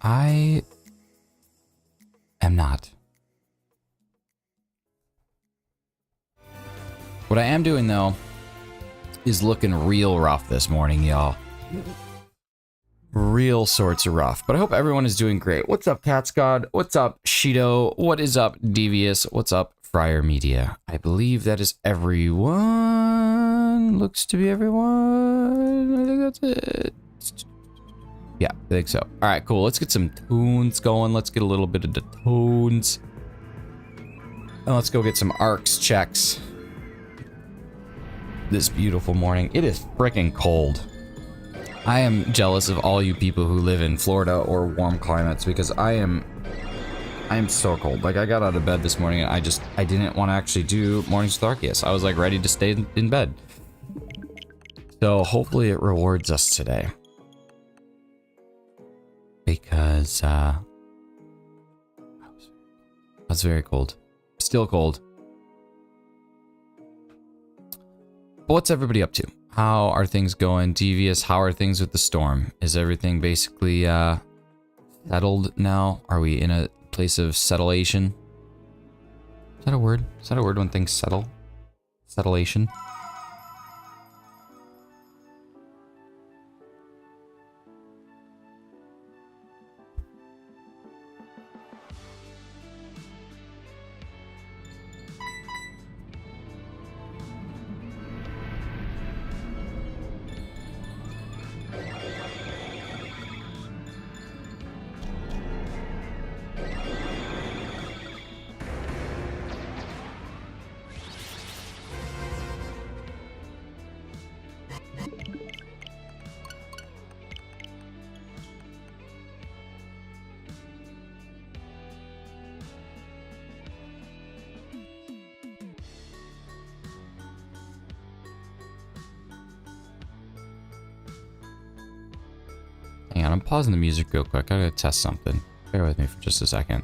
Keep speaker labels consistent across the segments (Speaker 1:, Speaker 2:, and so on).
Speaker 1: I am not. What I am doing, though, is looking real rough this morning, y'all. Real sorts of rough. But I hope everyone is doing great. What's up, Cat's God? What's up, Shido? What is up, Devious? What's up, Friar Media? I believe that is everyone. Looks to be everyone. I think that's it. Yeah, I think so. All right, cool. Let's get some tunes going. Let's get a little bit of the tunes. And let's go get some arcs checks. This beautiful morning. It is freaking cold. I am jealous of all you people who live in Florida or warm climates because I am so cold. Like, I got out of bed this morning and I didn't want to actually do mornings with Arceus. I was like ready to stay in bed. So hopefully it rewards us today. Because I was very cold. Still cold. But what's everybody up to? How are things going? Devious, how are things with the storm? Is everything basically settled now? Are we in a place of settlation? Is that a word? Is that a word when things settle? Settlation? Hang on, I'm pausing the music real quick. I gotta test something. Bear with me for just a second.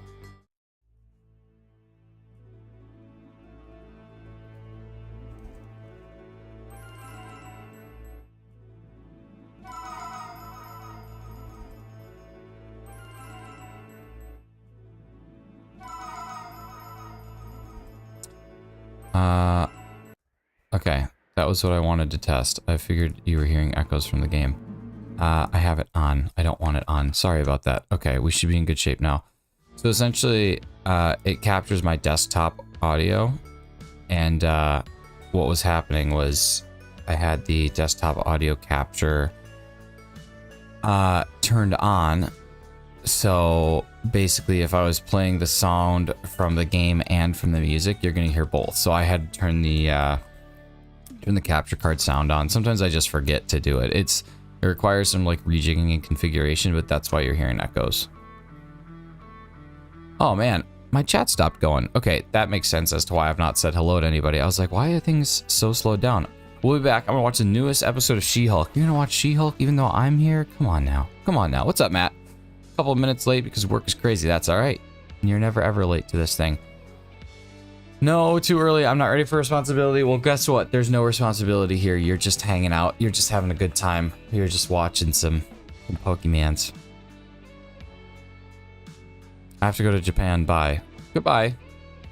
Speaker 1: Okay, that was what I wanted to test. I figured you were hearing echoes from the game. I have it on. I don't want it on. Sorry about that. Okay, we should be in good shape now. So essentially, it captures my desktop audio. And what was happening was I had the desktop audio capture turned on. So basically, if I was playing the sound from the game and from the music, you're going to hear both. So I had to turn the capture card sound on. Sometimes I just forget to do it. It requires some like rejigging and configuration, but that's why you're hearing echoes. Oh man, my chat stopped going. Okay, that makes sense as to why I've not said hello to anybody. I was like, why are things so slowed down? We'll be back. I'm gonna watch the newest episode of She-Hulk. You're gonna watch She-Hulk even though I'm here? Come on now. Come on now. What's up, Matt? A couple of minutes late because work is crazy. That's all right. You're never ever late to this thing. No, too early. I'm not ready for responsibility. Well, guess what? There's no responsibility here. You're just hanging out. You're just having a good time. You're just watching some Pokemans. I have to go to Japan. Bye. Goodbye.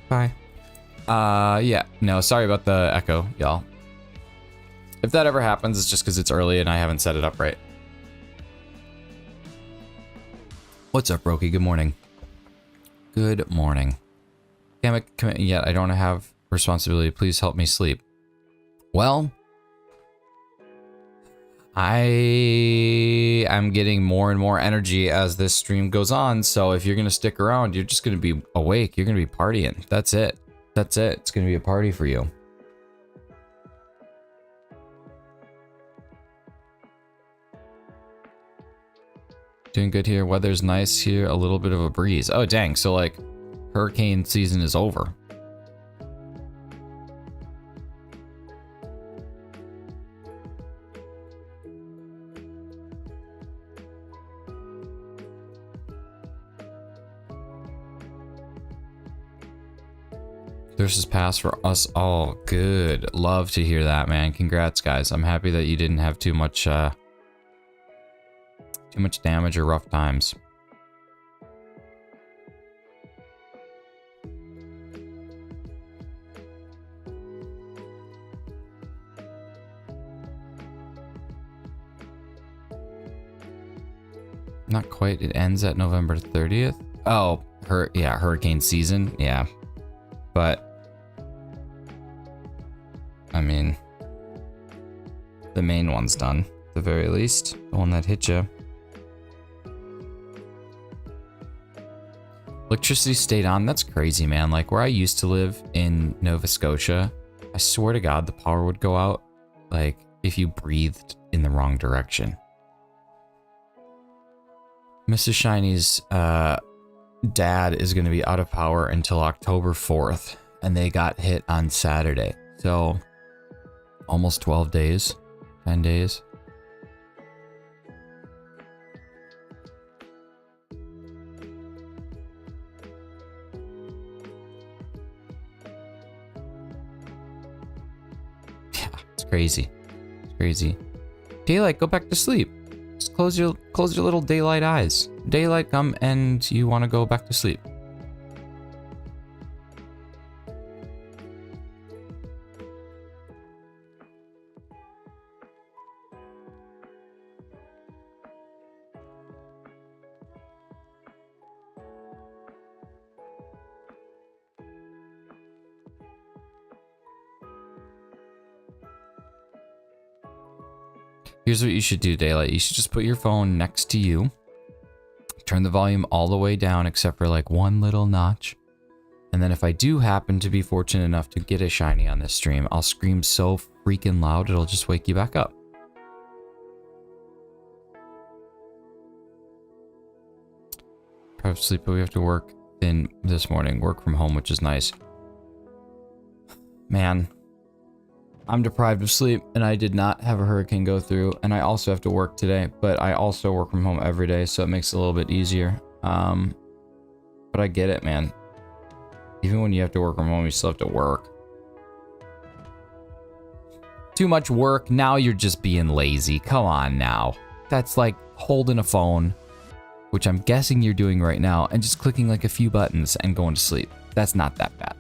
Speaker 1: Bye. Yeah. No, sorry about the echo, y'all. If that ever happens, it's just because it's early and I haven't set it up right. What's up, Roki? Good morning. Good morning. Damn it, commit yet. I don't have responsibility. Please help me sleep. Well, I am getting more and more energy as this stream goes on. So if you're going to stick around, you're just going to be awake. You're going to be partying. That's it. That's it. It's going to be a party for you. Doing good here. Weather's nice here. A little bit of a breeze. Oh, dang. So like hurricane season is over. This is passed for us all. Good. Love to hear that, man. Congrats, guys. I'm happy that you didn't have too much damage or rough times. Not quite. It ends at November 30th. Oh, yeah, hurricane season. Yeah. But I mean, the main one's done, at the very least. The one that hit you. Electricity stayed on. That's crazy, man. Like, where I used to live in Nova Scotia, I swear to God, the power would go out, like, if you breathed in the wrong direction. Mrs. Shiny's dad is going to be out of power until October 4th, and they got hit on Saturday. So, almost 12 days, 10 days. Yeah, it's crazy. It's crazy. Daylight, go back to sleep. Just close your little daylight eyes. Daylight come and you want to go back to sleep. Here's what you should do, Daylight. You should just put your phone next to you. Turn the volume all the way down except for like one little notch. And then if I do happen to be fortunate enough to get a shiny on this stream, I'll scream so freaking loud it'll just wake you back up. Private sleep, but we have to work in this morning. Work from home, which is nice. Man. I'm deprived of sleep, and I did not have a hurricane go through, and I also have to work today, but I also work from home every day, so it makes it a little bit easier. But I get it, man. Even when you have to work from home, you still have to work. Too much work, now you're just being lazy. Come on now. That's like holding a phone, which I'm guessing you're doing right now, and just clicking like a few buttons and going to sleep. That's not that bad.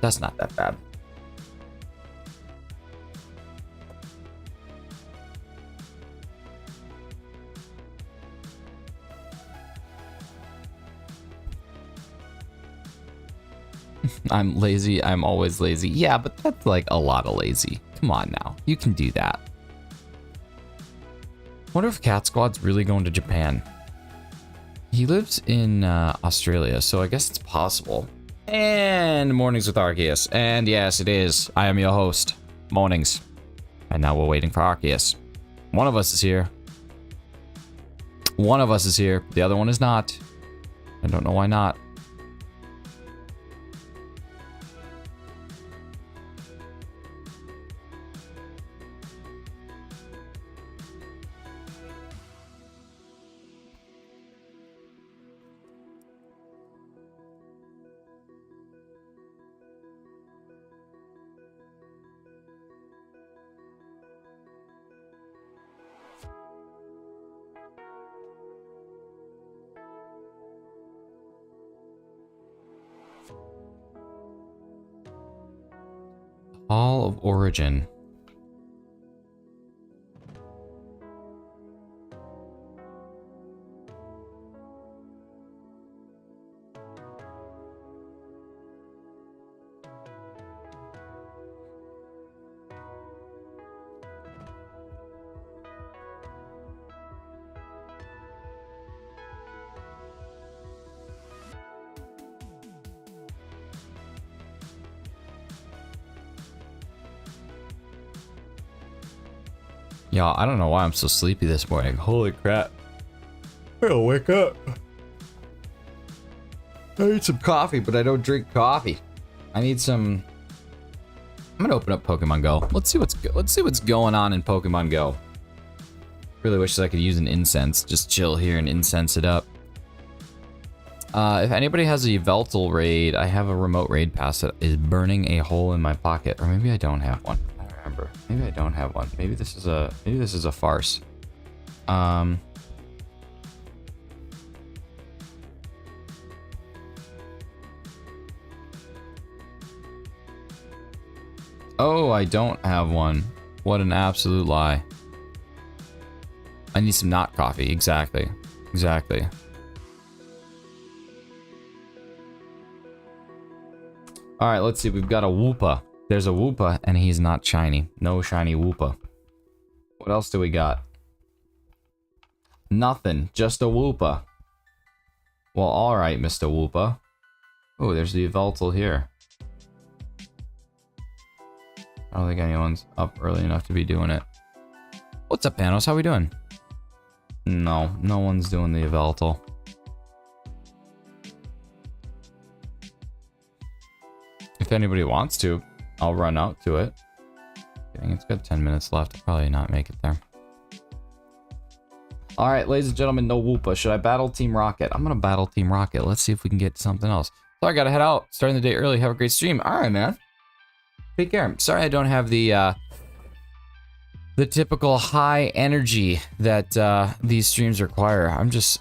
Speaker 1: That's not that bad. I'm lazy. I'm always lazy. Yeah, but that's like a lot of lazy. Come on now. You can do that. Wonder if Cat Squad's really going to Japan. He lives in Australia, so I guess it's possible. And mornings with Arceus. And yes, it is. I am your host. Mornings. And now we're waiting for Arceus. One of us is here. One of us is here. The other one is not. I don't know why not. Hall of Origin. Y'all, I don't know why I'm so sleepy this morning. Holy crap. I gotta wake up. I need some coffee, but I don't drink coffee. I need some... I'm gonna open up Pokemon Go. Let's see what's going on in Pokemon Go. Really wish I could use an incense. Just chill here and incense it up. If anybody has a Yveltal raid, I have a remote raid pass that is burning a hole in my pocket. Or maybe I don't have one. Maybe I don't have one. Maybe this is a farce. Oh, I don't have one. What an absolute lie. I need some not coffee, exactly. Exactly. Alright, let's see. We've got a Woopa. There's a Woopa, and he's not shiny. No shiny Woopa. What else do we got? Nothing. Just a Woopa. Well, alright, Mr. Woopa. Oh, there's the Yveltal here. I don't think anyone's up early enough to be doing it. What's up, Panos? How we doing? No, no one's doing the Yveltal. If anybody wants to, I'll run out to it. Dang, it's got 10 minutes left. I'll probably not make it there. Alright, ladies and gentlemen, no Woopa. Should I battle Team Rocket? I'm gonna battle Team Rocket. Let's see if we can get something else. So I gotta head out. Starting the day early. Have a great stream. Alright, man. Take care. Sorry I don't have the typical high energy that these streams require. I'm just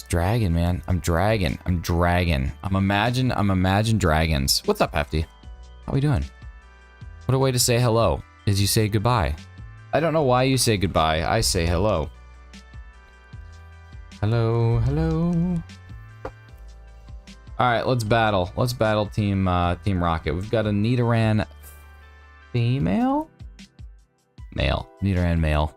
Speaker 1: dragging, man. I'm dragging. I'm imagine dragons. What's up, Hefty? How we doing? What a way to say hello is you say goodbye. I don't know why you say goodbye. I say hello. Hello, hello. All right, let's battle. Let's battle Team Rocket. We've got a Nidoran female, male. Nidoran male.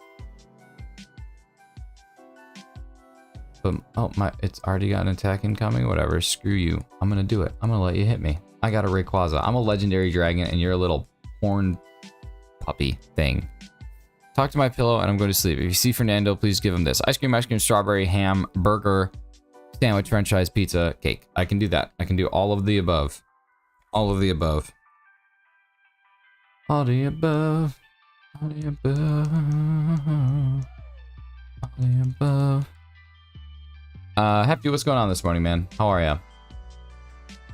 Speaker 1: Oh my! It's already got an attack incoming. Whatever. Screw you. I'm gonna do it. I'm gonna let you hit me. I got a Rayquaza. I'm a legendary dragon, and you're a little horned puppy thing. Talk to my pillow, and I'm going to sleep. If you see Fernando, please give him this: ice cream, strawberry, ham, burger, sandwich, french fries, pizza, cake. I can do that. I can do all of the above. All of the above. All the above. All the above. All the above. Hefty, what's going on this morning, man? How are ya?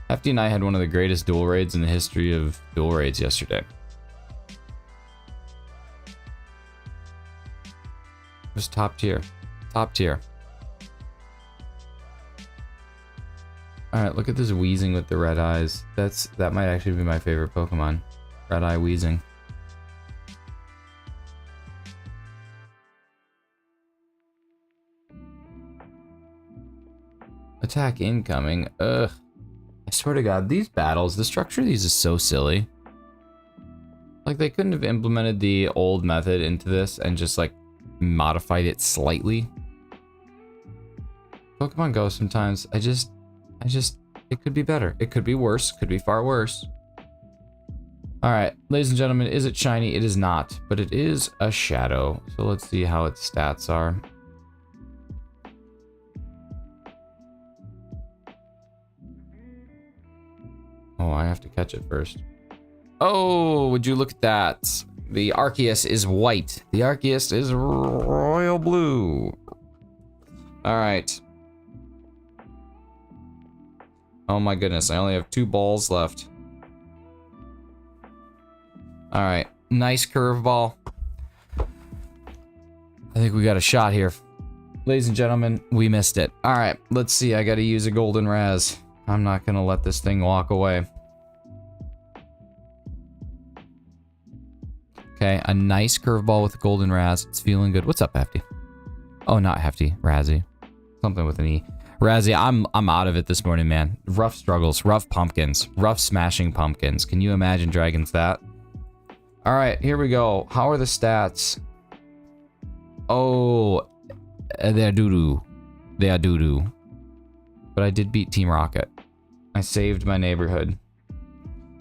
Speaker 1: Hefty and I had one of the greatest duel raids in the history of duel raids yesterday. It was top tier. Top tier. Alright, look at this Weezing with the red eyes. That might actually be my favorite Pokemon. Red Eye Weezing. Attack incoming. Ugh. I swear to God, these battles, the structure of these is so silly. Like, they couldn't have implemented the old method into this and just, like, modified it slightly. Pokemon Go sometimes, it could be better. It could be worse. Could be far worse. Alright, ladies and gentlemen, is it shiny? It is not, but it is a shadow. So let's see how its stats are. Oh, I have to catch it first. Oh, would you look at that? The Arceus is white. The Arceus is royal blue. Alright. Oh my goodness, I only have 2 balls left. Alright, nice curveball. I think we got a shot here. Ladies and gentlemen, we missed it. Alright, let's see, I gotta use a golden Raz. I'm not gonna let this thing walk away. Okay, a nice curveball with a golden Raz. It's feeling good. What's up, Hefty? Oh, not Hefty. Razzie. Something with an E. Razzie, I'm out of it this morning, man. Rough struggles, rough pumpkins, rough smashing pumpkins. Can you imagine Dragons that? Alright, here we go. How are the stats? Oh, they're doo-doo. They are doo-doo. But I did beat Team Rocket. I saved my neighborhood.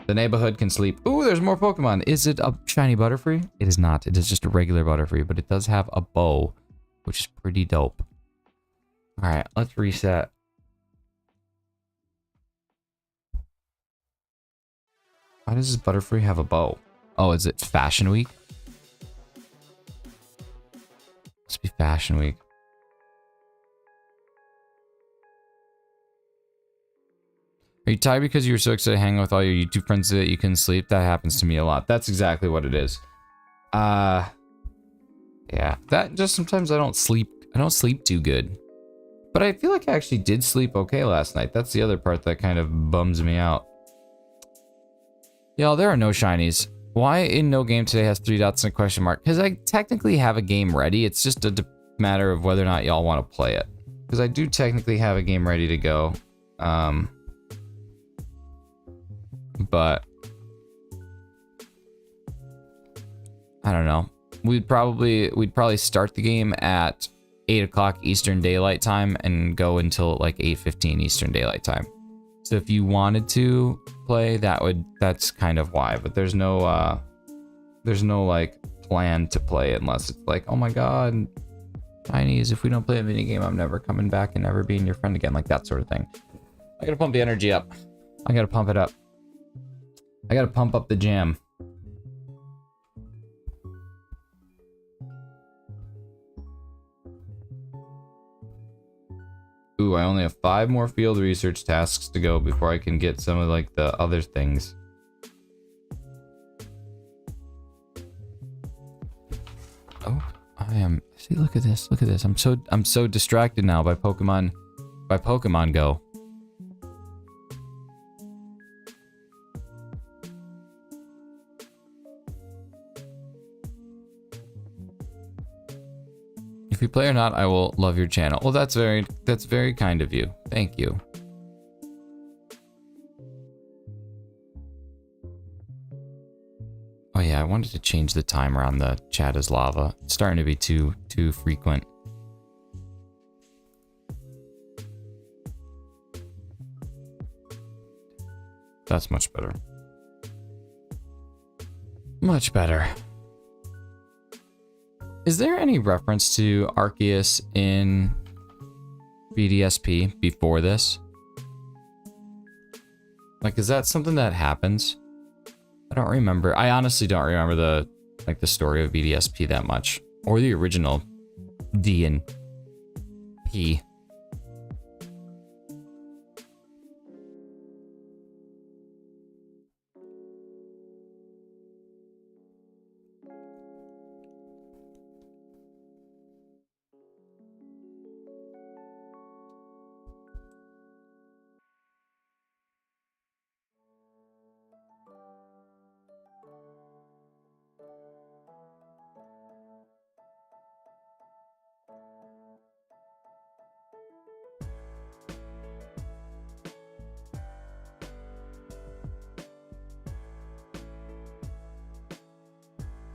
Speaker 1: The neighborhood can sleep. Ooh, there's more Pokemon. Is it a shiny Butterfree? It is not. It is just a regular Butterfree, but it does have a bow, which is pretty dope. Alright, let's reset. Why does this Butterfree have a bow? Oh, is it Fashion Week? Must be Fashion Week. Are you tired because you were so excited to hang out with all your YouTube friends that you couldn't sleep? That happens to me a lot. That's exactly what it is. Yeah. That just sometimes I don't sleep too good. But I feel like I actually did sleep okay last night. That's the other part that kind of bums me out. Y'all, there are no shinies. Why in no game today has 3 dots and a question mark? Because I technically have a game ready. It's just a matter of whether or not y'all want to play it. because I do technically have a game ready to go. But I don't know. We'd probably start the game at 8 o'clock Eastern Daylight Time and go until like 8:15 Eastern Daylight Time. So if you wanted to play, that's kind of why. But there's no like plan to play unless it's like, oh my god, Chinese, if we don't play a mini game, I'm never coming back and never being your friend again, like that sort of thing. I gotta pump the energy up. I gotta pump it up. I gotta pump up the jam. Ooh, I only have 5 more field research tasks to go before I can get some of like the other things. Oh, I am. See, look at this. Look at this. I'm so distracted now by Pokemon Go. If you play or not, I will love your channel. Well, that's very kind of you. Thank you. Oh yeah, I wanted to change the timer on the chat as lava. It's starting to be too frequent. That's much better. Much better. Is there any reference to Arceus in BDSP before this? Like, is that something that happens? I don't remember. I honestly don't remember the story of BDSP that much, or the original D and P.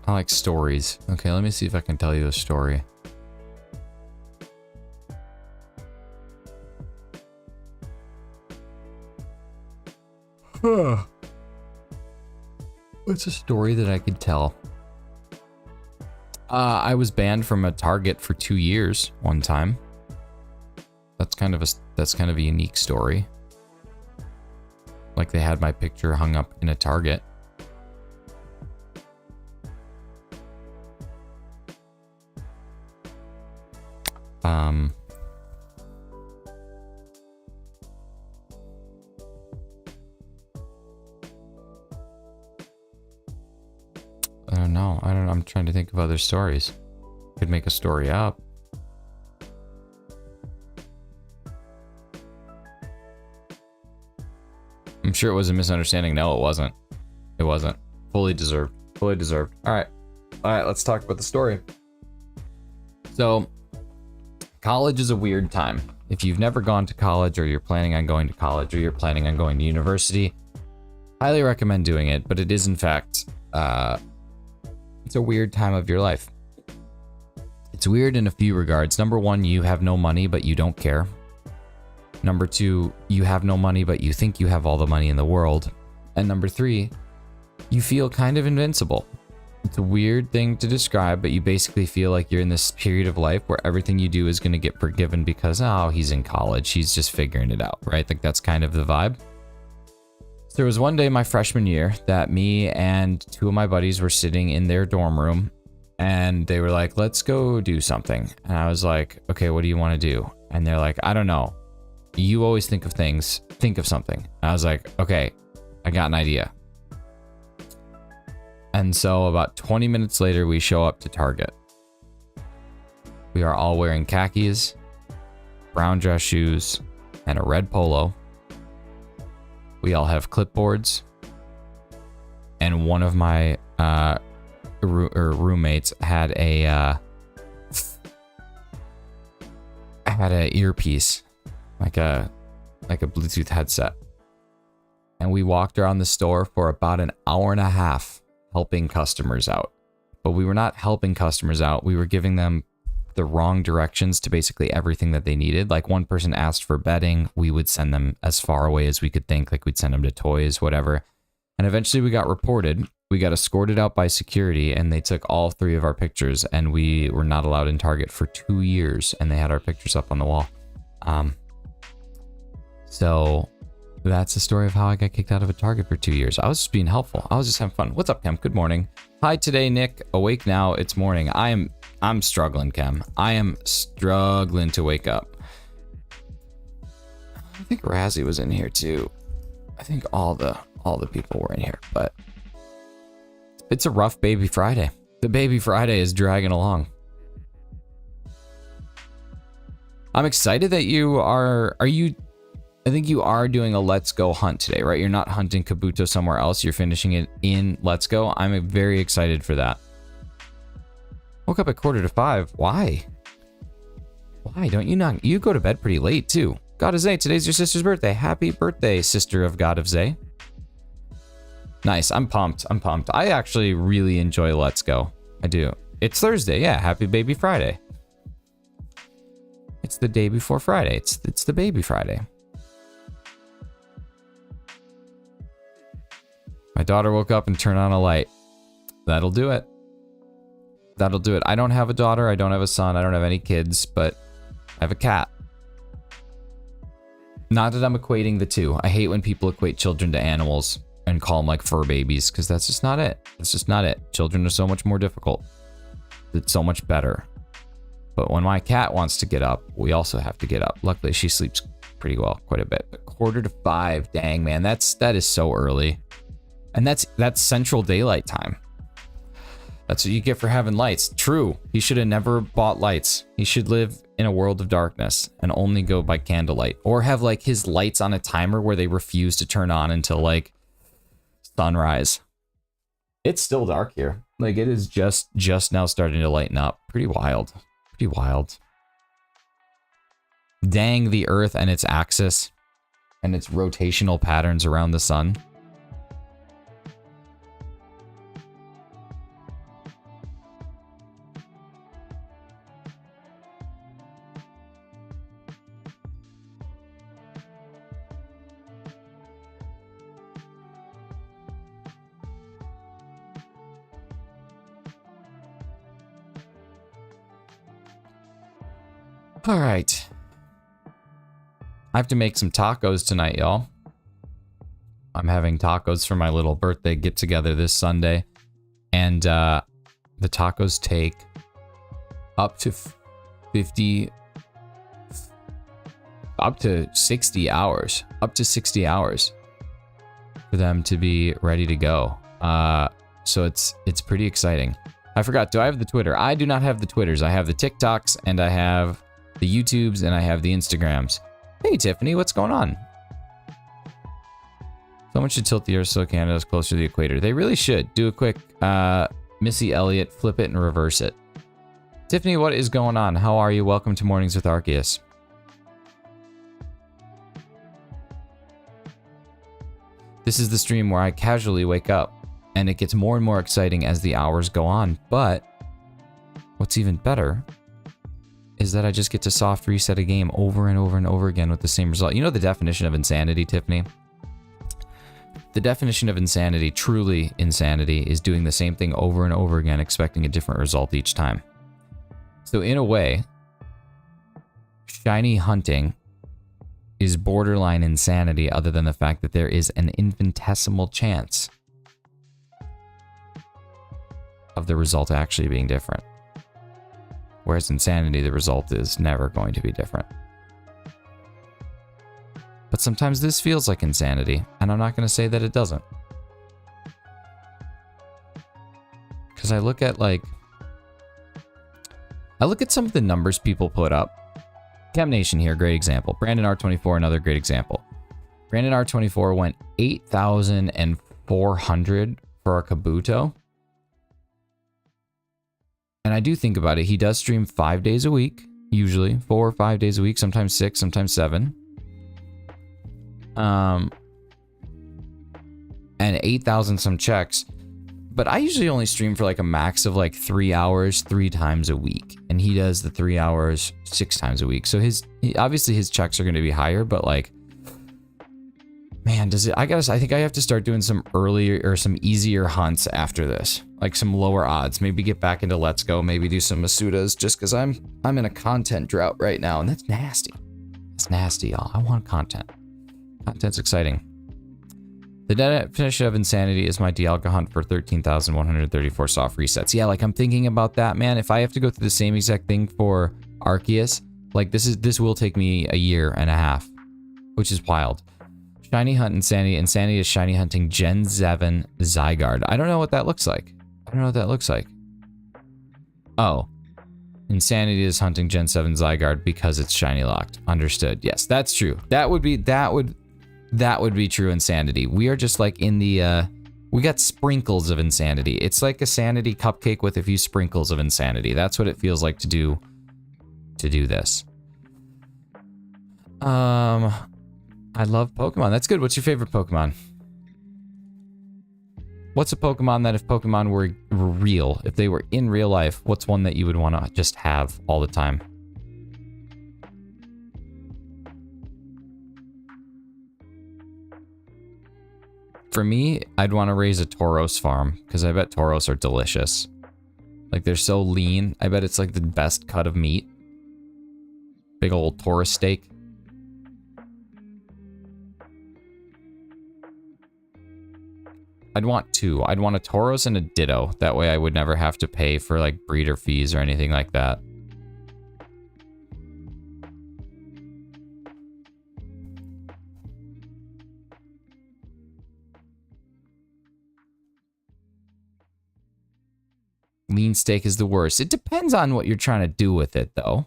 Speaker 1: I like stories. Okay, let me see if I can tell you a story. What's a story that I could tell? I was banned from a Target for 2 years one time. That's kind of a unique story. Like, they had my picture hung up in a Target. I don't know. I'm trying to think of other stories. Could make a story up. I'm sure it was a misunderstanding. No, it wasn't. It wasn't. Fully deserved. Fully deserved. All right, let's talk about the story. So, college is a weird time. If you've never gone to college, or you're planning on going to college, or you're planning on going to university, highly recommend doing it, but it is in fact, it's a weird time of your life. It's weird in a few regards. Number one, you have no money, but you don't care. Number two, you have no money, but you think you have all the money in the world. And number three, you feel kind of invincible. It's a weird thing to describe, but you basically feel like you're in this period of life where everything you do is going to get forgiven because, oh, he's in college. He's just figuring it out, right? Like, that's kind of the vibe. So there was one day my freshman year that me and 2 of my buddies were sitting in their dorm room, and they were like, let's go do something. And I was like, okay, what do you want to do? And they're like, I don't know. You always think of things. Think of something. And I was like, okay, I got an idea. And so about 20 minutes later, we show up to Target. We are all wearing khakis, brown dress shoes, and a red polo. We all have clipboards. And one of my roommates had had an earpiece, like a Bluetooth headset. And we walked around the store for about an hour and a half helping customers out. But we were not helping customers out. We were giving them the wrong directions to basically everything that they needed. Like one person asked for bedding, we would send them as far away as we could think, like we'd send them to toys, whatever. And eventually we got reported. We got escorted out by security and they took all 3 of our pictures and we were not allowed in Target for 2 years and they had our pictures up on the wall. So that's the story of how I got kicked out of a Target for 2 years. I was just being helpful. I was just having fun. What's up, Kem? Good morning. Hi today, Nick. Awake now. It's morning. I'm struggling, Kem. I am struggling to wake up. I think Razzie was in here too. I think all the people were in here, but it's a rough baby Friday. The baby Friday is dragging along. I'm excited that I think you are doing a Let's Go hunt today, right? You're not hunting Kabuto somewhere else. You're finishing it in Let's Go. I'm very excited for that. Woke up at 4:45. Why? Why don't you not? You go to bed pretty late too. God of Zay, today's your sister's birthday. Happy birthday, sister of God of Zay. Nice. I'm pumped. I actually really enjoy Let's Go. I do. It's Thursday. Yeah. Happy baby Friday. It's the day before Friday. It's the baby Friday. My daughter woke up and turned on a light. That'll do it. That'll do it. I don't have a daughter. I don't have a son. I don't have any kids, but I have a cat. Not that I'm equating the two. I hate when people equate children to animals and call them like fur babies, because that's just not it. It's just not it. Children are so much more difficult. It's so much better. But when my cat wants to get up, we also have to get up. Luckily, she sleeps pretty well, quite a bit. But 4:45, dang man, that is so early. And that's Central Daylight Time. That's what you get for having lights. True. He should have never bought lights. He should live in a world of darkness and only go by candlelight. Or have like his lights on a timer where they refuse to turn on until like sunrise. It's still dark here. Like it is just now starting to lighten up. Pretty wild. Pretty wild. Dang the Earth and its axis and its rotational patterns around the sun. All right. I have to make some tacos tonight, y'all. I'm having tacos for my little birthday get together this Sunday. And the tacos take up to 60 hours. Up to 60 hours for them to be ready to go. So it's pretty exciting. I forgot, do I have the Twitter? I do not have the Twitters. I have the TikToks and I have the YouTubes and I have the Instagrams. Hey Tiffany, what's going on? Someone should tilt the Earth so Canada's closer to the equator. They really should. Do a quick Missy Elliott, flip it and reverse it. Tiffany, what is going on? How are you? Welcome to Mornings with Arceus. This is the stream where I casually wake up, and it gets more and more exciting as the hours go on. But what's even better is that I just get to soft reset a game over and over and over again with the same result. You know the definition of insanity, Tiffany? The definition of insanity, truly insanity, is doing the same thing over and over again, expecting a different result each time. So in a way, shiny hunting is borderline insanity, other than the fact that there is an infinitesimal chance of the result actually being different. Whereas insanity, the result is never going to be different. But sometimes this feels like insanity, and I'm not going to say that it doesn't. Because I look at some of the numbers people put up. Chem Nation here, great example. Brandon R24, another great example. Brandon R24 went 8,400 for a Kabuto. And I do think about it, he does stream 5 days a week. usually 4 or 5 days a week, sometimes 6, sometimes 7. And 8,000 some checks. But I usually only stream for like a max of like 3 hours 3 times a week, and he does the 3 hours 6 times a week. So obviously his checks are going to be higher, but like, man, does it? I think I have to start doing some earlier or some easier hunts after this, like some lower odds. Maybe get back into Let's Go. Maybe do some Masudas, just because I'm in a content drought right now, and that's nasty. It's nasty, y'all. I want content. Content's exciting. The definition of insanity is my Dialga hunt for 13,134 soft resets. Yeah, like I'm thinking about that, man. If I have to go through the same exact thing for Arceus, like this will take me a year and a half, which is wild. Shiny Hunt Insanity. Insanity is Shiny Hunting Gen 7 Zygarde. I don't know what that looks like. Oh. Insanity is hunting Gen 7 Zygarde because it's shiny locked. Understood. Yes, that's true. That would be true insanity. We are just like in the we got sprinkles of insanity. It's like a sanity cupcake with a few sprinkles of insanity. That's what it feels like to do this. I love Pokemon. That's good. What's your favorite Pokemon? What's a Pokemon that if Pokemon were real, if they were in real life, what's one that you would want to just have all the time? For me, I'd want to raise a Tauros farm, because I bet Tauros are delicious. Like, they're so lean. I bet it's like the best cut of meat. Big old Tauros steak. I'd want 2. I'd want a Tauros and a Ditto. That way I would never have to pay for like breeder fees or anything like that. Lean steak is the worst. It depends on what you're trying to do with it, though.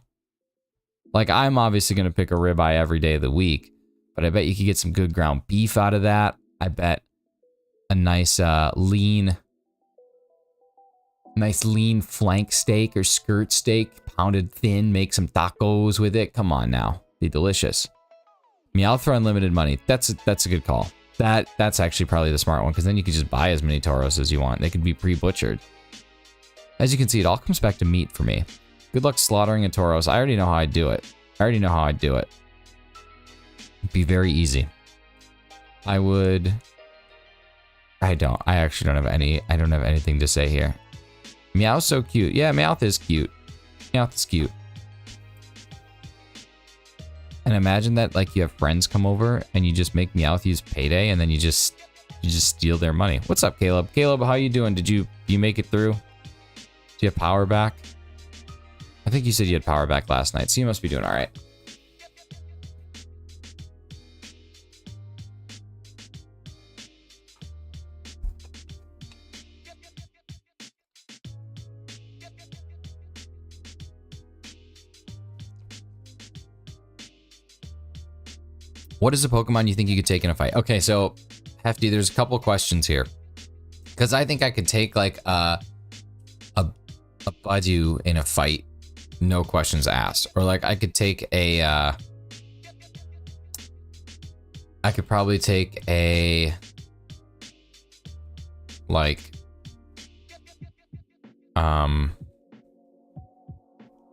Speaker 1: Like, I'm obviously going to pick a ribeye every day of the week, but I bet you could get some good ground beef out of that. I bet a nice lean flank steak or skirt steak, pounded thin, make some tacos with it. Come on now. Be delicious. Meowth for unlimited money. That's a good call. That's actually probably the smart one, because then you could just buy as many Tauros as you want. They could be pre-butchered. As you can see, it all comes back to meat for me. Good luck slaughtering a Tauros. I already know how I'd do it. It'd be very easy. I actually don't have anything to say here. Meowth's so cute. Yeah, Meowth is cute. And imagine that, like, you have friends come over and you just make Meowth use payday, and then you just steal their money. What's up, Caleb? Caleb, how you doing? Did you make it through? Do you have power back? I think you said you had power back last night, so you must be doing all right. What is a Pokemon you think you could take in a fight? Okay, so Hefty, there's a couple questions here, because I think I could take like a Budew in a fight, no questions asked, or like I could take a I could probably take a like an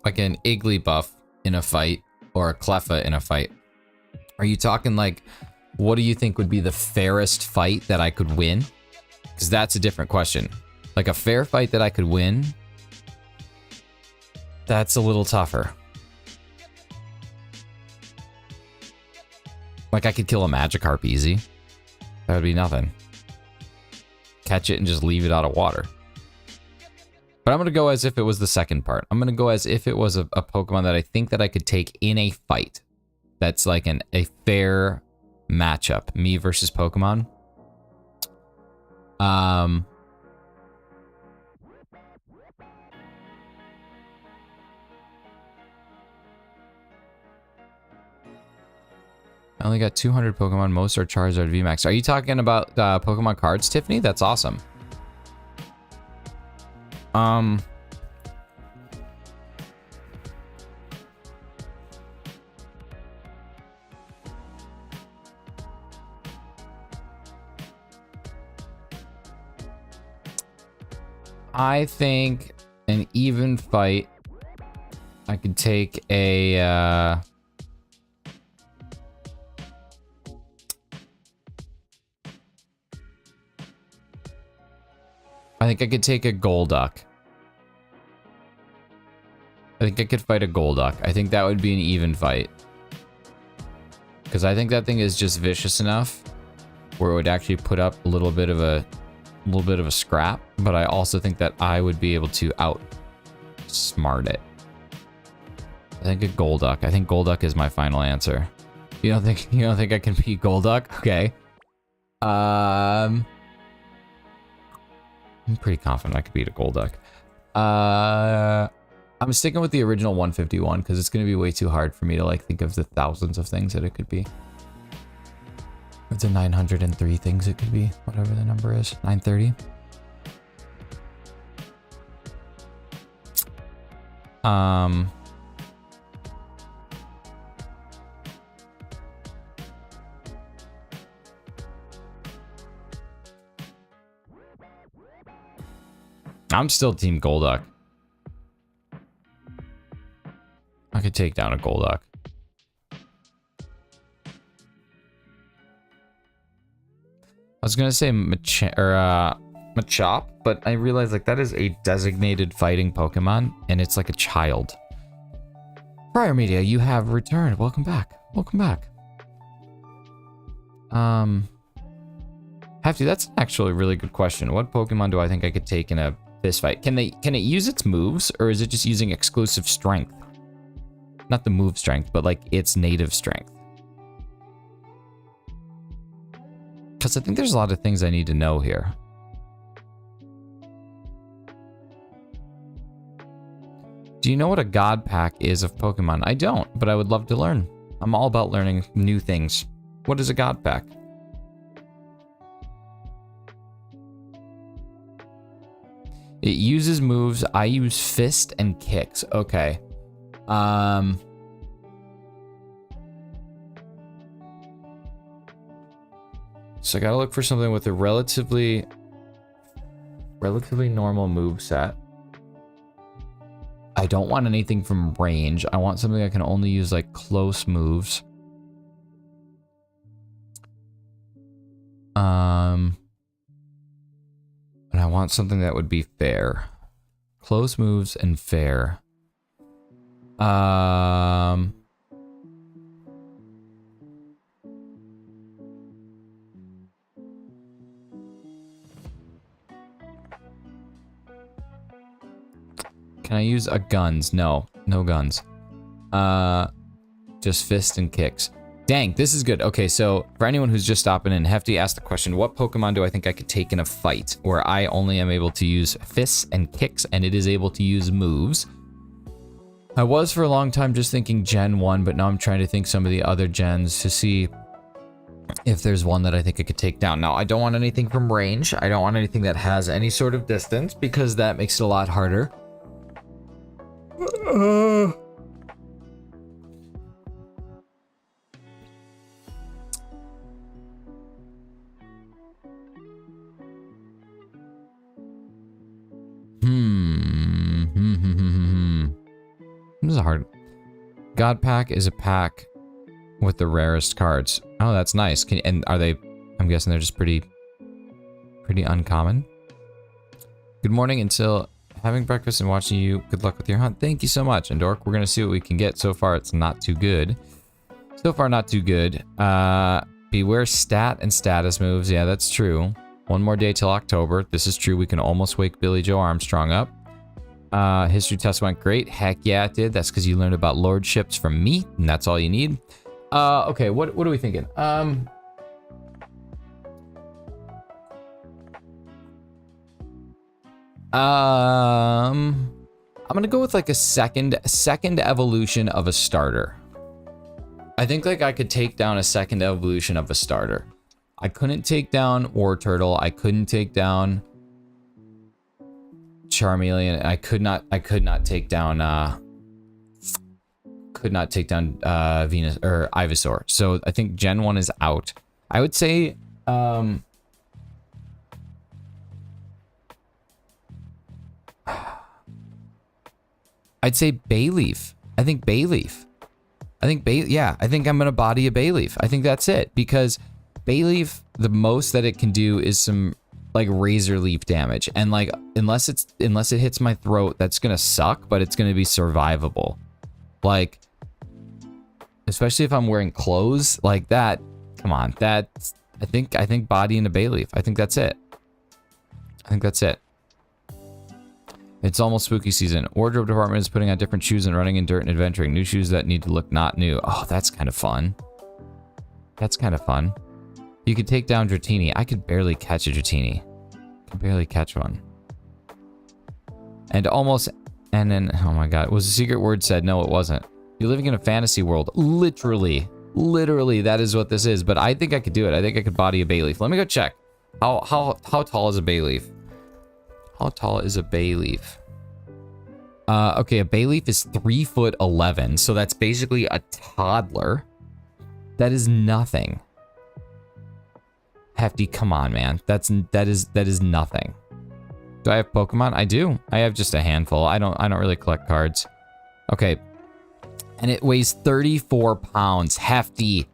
Speaker 1: Igglybuff in a fight, or a Cleffa in a fight. Are you talking like, what do you think would be the fairest fight that I could win? Because that's a different question. Like a fair fight that I could win, that's a little tougher. Like I could kill a Magikarp easy. That would be nothing. Catch it and just leave it out of water. But I'm going to go as if it was the second part. I'm going to go as if it was a Pokemon that I think that I could take in a fight. That's like a fair matchup. Me versus Pokemon. I only got 200 Pokemon. Most are Charizard VMAX. Are you talking about Pokemon cards, Tiffany? That's awesome. I think an even fight, I could take a... I think I could take a Golduck. I think I could fight a Golduck. I think that would be an even fight. Because I think that thing is just vicious enough where it would actually put up a little bit of a scrap, but I also think that I would be able to outsmart it. I think a Golduck. I think Golduck is my final answer. You don't think I can beat Golduck? Okay. I'm pretty confident I could beat a Golduck. I'm sticking with the original 151 because it's going to be way too hard for me to like think of the thousands of things that it could be. Or the 903 things it could be, whatever the number is. 930. I'm still Team Golduck. I could take down a Golduck. I was gonna say Machop, but I realized like that is a designated fighting Pokemon, and it's like a child. Prior Media, you have returned. Welcome back. Welcome back. Hefty, that's actually a really good question. What Pokemon do I think I could take in a fist fight? Can it use its moves, or is it just using exclusive strength? Not the move strength, but like its native strength. Because I think there's a lot of things I need to know here. Do you know what a God Pack is of Pokemon? I don't, but I would love to learn. I'm all about learning new things. What is a God Pack? It uses moves. I use fist and kicks. Okay. So I gotta look for something with a relatively normal move set. I don't want anything from range. I want something I can only use like close moves. And I want something that would be fair. Close moves and fair. Can I use a guns? No, no guns. Just fist and kicks. Dang, this is good. Okay, so for anyone who's just stopping in, Hefty asked the question, what Pokemon do I think I could take in a fight where I only am able to use fists and kicks and it is able to use moves? I was for a long time just thinking Gen 1, but now I'm trying to think some of the other gens to see if there's one that I think I could take down. Now, I don't want anything from range. I don't want anything that has any sort of distance because that makes it a lot harder. This is hard. God Pack is a pack with the rarest cards. Oh, that's nice. And are they? I'm guessing they're just pretty uncommon. Good morning until having breakfast and watching you. Good luck with your hunt. Thank you so much. And Dork, we're gonna see what we can get. So far, it's not too good. So far, not too good. Beware stat and status moves. Yeah, that's true. One more day till October. This is true. We can almost wake Billy Joe Armstrong up. History test went great. Heck yeah, it did. That's because you learned about lordships from me, and that's all you need. Okay, what are we thinking? I'm gonna go with like a second evolution of a starter. I think like I could take down a second evolution of a starter. I couldn't take down Wartortle. I couldn't take down Charmeleon. I could not take down Venus or Ivysaur. So I think Gen 1 is out. I would say I'd say Bayleaf. I think Bayleaf. Yeah, I think I'm going to body a Bayleaf. I think that's it. Because Bayleaf, the most that it can do is some like razor leaf damage. And like, unless it hits my throat, that's going to suck, but it's going to be survivable. Like, especially if I'm wearing clothes like that. Come on, that's, I think body and a Bayleaf. I think that's it. It's almost spooky season. Wardrobe department is putting on different shoes and running in dirt and adventuring. New shoes that need to look not new. Oh, that's kind of fun. You could take down Dratini. I could barely catch a Dratini. Could barely catch one. And then, oh my god. Was the secret word said? No, it wasn't. You're living in a fantasy world. Literally, that is what this is. But I think I could do it. I think I could body a Bayleaf. Let me go check. How tall is a Bayleaf? How tall is a Bayleaf? Okay, a Bayleaf is 3'11", so that's basically a toddler. That is nothing. Hefty, come on, man. That is nothing. Do I have Pokemon? I do. I have just a handful. I don't really collect cards. Okay. And it weighs 34 pounds. Hefty.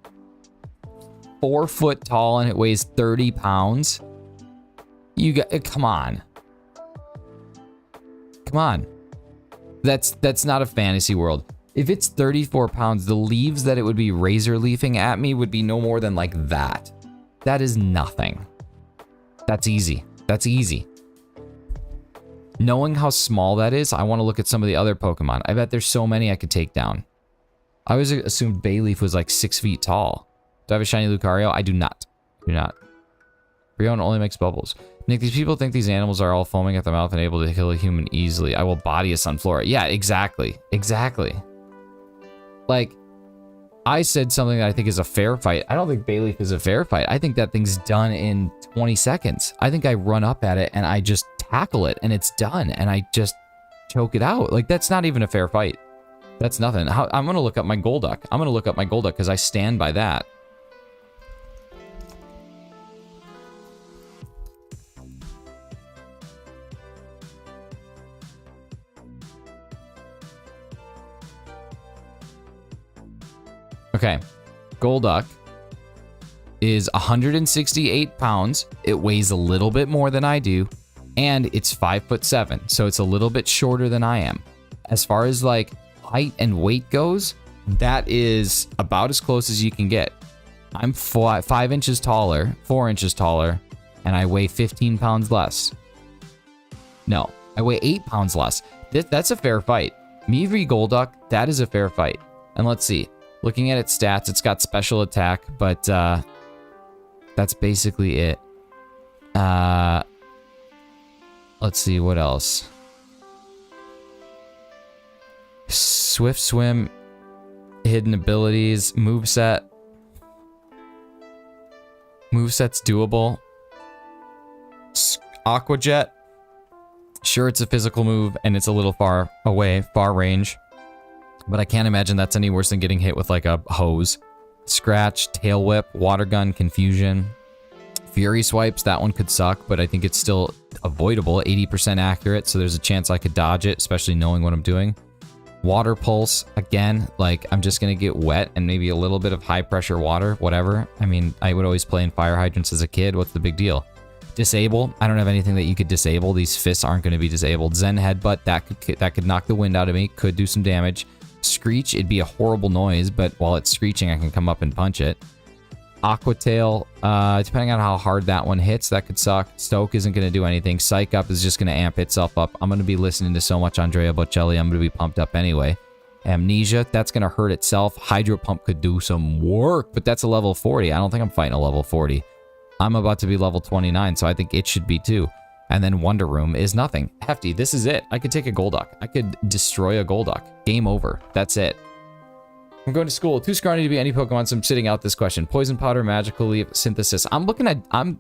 Speaker 1: 4 foot tall and it weighs 30 pounds. You got, come on. Come on. That's not a fantasy world. If it's 34 pounds, the leaves that it would be razor leafing at me would be no more than like that. That is nothing. That's easy. Knowing how small that is, I want to look at some of the other Pokemon. I bet there's so many I could take down. I always assumed Bayleaf was like 6 feet tall. Do I have a shiny Lucario? I do not. Brion only makes bubbles. Nick, these people think these animals are all foaming at the mouth and able to kill a human easily. I will body a Sunflora. Yeah, exactly. Like, I said something that I think is a fair fight. I don't think Bayleaf is a fair fight. I think that thing's done in 20 seconds. I think I run up at it and I just tackle it and it's done and I just choke it out. Like, that's not even a fair fight. That's nothing. I'm going to look up my Golduck. Because I stand by that. Okay, Golduck is 168 pounds. It weighs a little bit more than I do, and it's 5'7", so it's a little bit shorter than I am. As far as like height and weight goes, that is about as close as you can get. I'm 4 inches taller, and I weigh 15 pounds less. No, I weigh 8 pounds less. That's a fair fight. Me v Golduck, that is a fair fight. And let's see. Looking at its stats, it's got special attack, but that's basically it. Let's see, what else? Swift Swim, hidden abilities, moveset. Moveset's doable. Aqua Jet. Sure, it's a physical move, and it's a little far away, far range. But I can't imagine that's any worse than getting hit with like a hose. Scratch, Tail Whip, Water Gun, Confusion. Fury Swipes, that one could suck, but I think it's still avoidable. 80% accurate, so there's a chance I could dodge it, especially knowing what I'm doing. Water Pulse, again, like I'm just going to get wet and maybe a little bit of high pressure water, whatever. I mean, I would always play in fire hydrants as a kid. What's the big deal? Disable, I don't have anything that you could disable. These fists aren't going to be disabled. Zen Headbutt, that could knock the wind out of me, could do some damage. Screech, it'd be a horrible noise, but while it's screeching, I can come up and punch it. Aqua Tail, depending on how hard that one hits, that could suck. Stoke isn't going to do anything. Psych Up is just going to amp itself up. I'm going to be listening to so much Andrea Bocelli, I'm going to be pumped up anyway. Amnesia, that's going to hurt itself. Hydro Pump could do some work, but that's a level 40. I don't think I'm fighting a level 40. I'm about to be level 29, so I think it should be too. And then Wonder Room is nothing. Hefty, this is it. I could take a Golduck. I could destroy a Golduck. Game over. That's it. I'm going to school. Too scrawny to be any Pokemon, so I'm sitting out this question. Poison Powder, Magical Leaf, Synthesis. I'm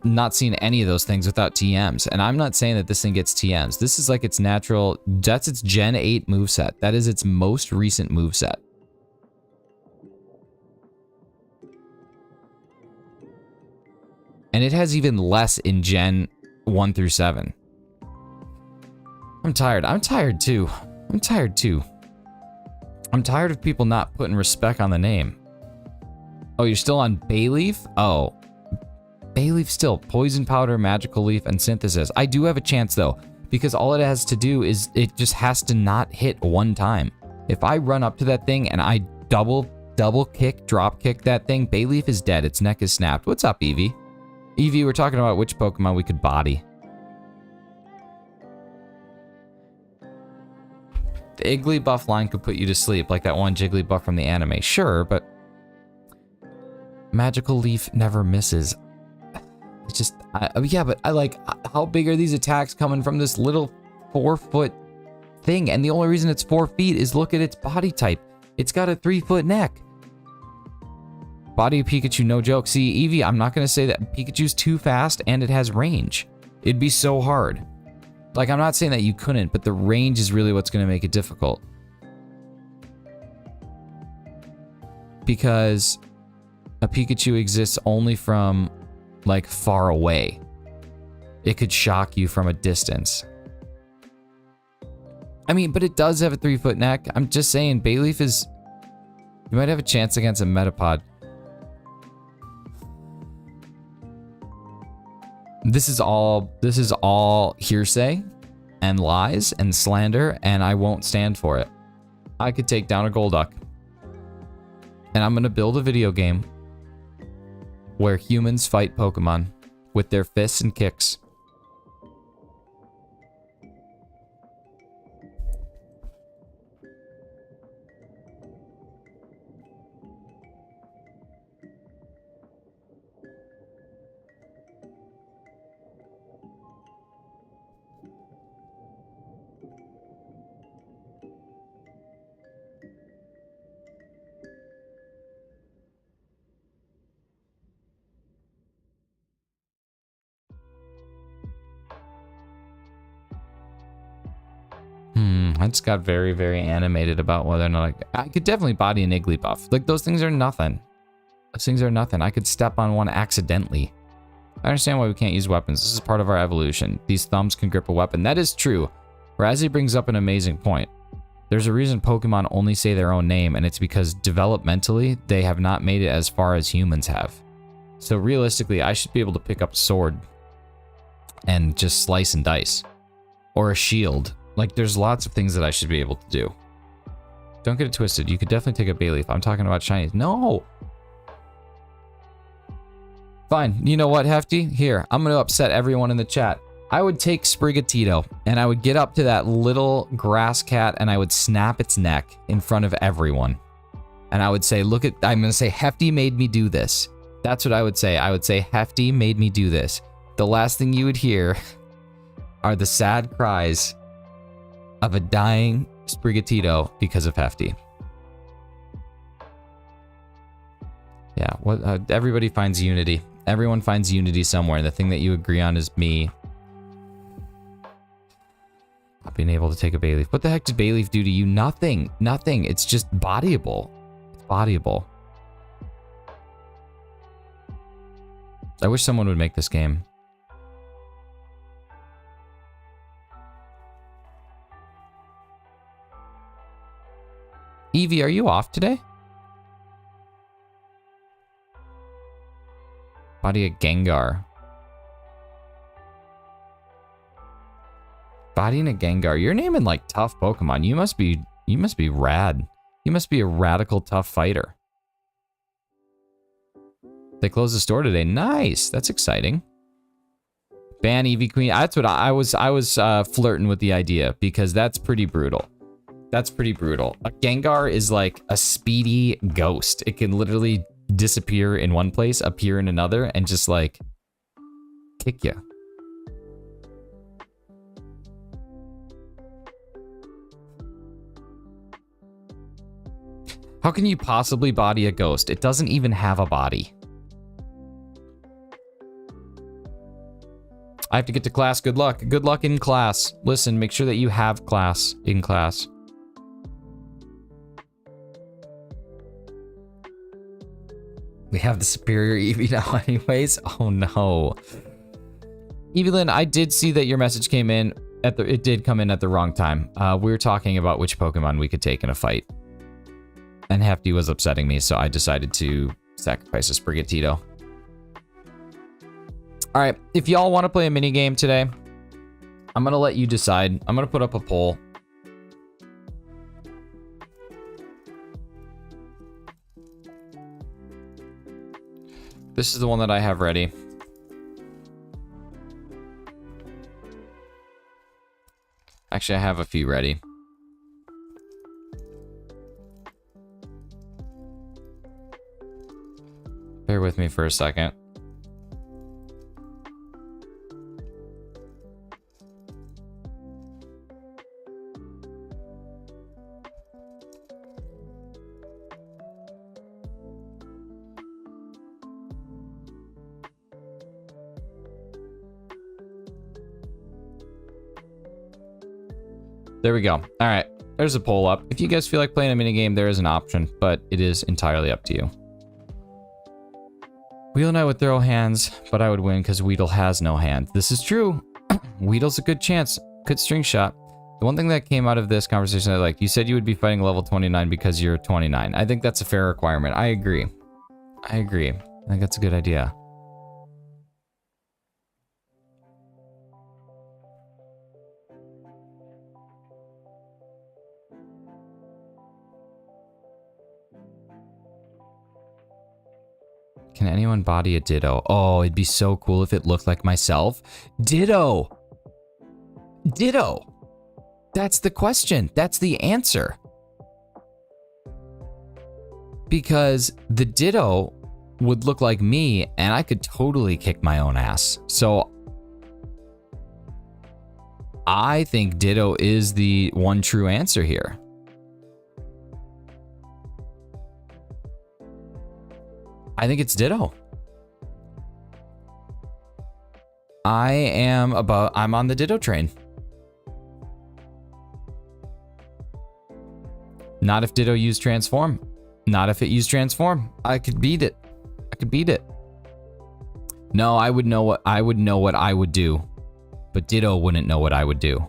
Speaker 1: not seeing any of those things without TMs. And I'm not saying that this thing gets TMs. This is like its natural, that's its Gen 8 moveset. That is its most recent moveset. And it has even less in Gen 1 through 7. I'm tired. I'm tired too. I'm tired of people not putting respect on the name. Oh, you're still on Bayleaf? Oh. Bayleaf still. Poison powder, magical leaf, and synthesis. I do have a chance though, because all it has to do is it just has to not hit one time. If I run up to that thing and I double kick, drop kick that thing, Bayleaf is dead. Its neck is snapped. What's up, Eevee? Eevee, we're talking about which Pokemon we could body. The Igglybuff line could put you to sleep, like that one Jigglybuff from the anime. Sure, but Magical Leaf never misses. It's just, yeah, but I like, how big are these attacks coming from this little 4-foot thing? And the only reason it's 4 feet is look at its body type. It's got a 3-foot neck. Body of Pikachu, no joke. See, Eevee, I'm not going to say that Pikachu's too fast and it has range. It'd be so hard. Like, I'm not saying that you couldn't, but the range is really what's going to make it difficult. Because a Pikachu exists only from, like, far away. It could shock you from a distance. I mean, but it does have a 3-foot neck. I'm just saying, Bayleaf is... You might have a chance against a Metapod. This is all hearsay and lies and slander, and I won't stand for it. I could take down a Golduck. And I'm gonna build a video game where humans fight Pokemon with their fists and kicks. I just got very, very animated about whether or not I could definitely body an Igglybuff. Like, those things are nothing. Those things are nothing. I could step on one accidentally. I understand why we can't use weapons. This is part of our evolution. These thumbs can grip a weapon. That is true. Razzie brings up an amazing point. There's a reason Pokemon only say their own name, and it's because developmentally, they have not made it as far as humans have. So realistically, I should be able to pick up a sword and just slice and dice. Or a shield. Like, there's lots of things that I should be able to do. Don't get it twisted. You could definitely take a Bayleaf. I'm talking about shinies. No! Fine. You know what, Hefty? Here, I'm going to upset everyone in the chat. I would take Sprigatito, and I would get up to that little grass cat, and I would snap its neck in front of everyone. And I would say, look at... I'm going to say, Hefty made me do this. That's what I would say. I would say, Hefty made me do this. The last thing you would hear are the sad cries of a dying Sprigatito because of Hefty. Yeah, what everybody finds unity. Everyone finds unity somewhere, and the thing that you agree on is me not being able to take a Bayleaf. What the heck did Bayleaf do to you? Nothing. Nothing. It's just bodyable. It's bodyable. I wish someone would make this game. Eevee, are you off today? Body a Gengar. Bodying a Gengar. You're naming like tough Pokemon. You must be rad. You must be a radical tough fighter. They closed the store today. Nice. That's exciting. Ban Eevee Queen. That's what I was flirting with the idea, because that's pretty brutal. That's pretty brutal. A Gengar is like a speedy ghost. It can literally disappear in one place, appear in another, and just like kick you. How can you possibly body a ghost? It doesn't even have a body. I have to get to class. Good luck. Good luck in class. Listen, make sure that you have class in class. We have the superior Eevee now anyways. Oh no. Evelyn, I did see that your message came in it did come in at the wrong time. We were talking about which Pokemon we could take in a fight. And Hefty was upsetting me, so I decided to sacrifice a Sprigatito. Alright, if y'all want to play a minigame today, I'm going to let you decide. I'm going to put up a poll. This is the one that I have ready. Actually, I have a few ready. Bear with me for a second. There we go. All right, there's a poll up. If you guys feel like playing a minigame, there is an option, but it is entirely up to you. Weedle and I would throw hands, but I would win because Weedle has no hand. This is true. Weedle's a good chance. Good string shot. The one thing that came out of this conversation I like, you said you would be fighting level 29 because you're 29. I think that's a fair requirement. I agree. I agree. I think that's a good idea. Can anyone body a Ditto? Oh, it'd be so cool if it looked like myself. Ditto! Ditto! That's the question. That's the answer. Because the Ditto would look like me, and I could totally kick my own ass. So I think Ditto is the one true answer here. I think it's Ditto. I'm on the Ditto train. Not if Ditto used Transform. Not if it used Transform. I could beat it. I could beat it. No, I would know what I would do. But Ditto wouldn't know what I would do.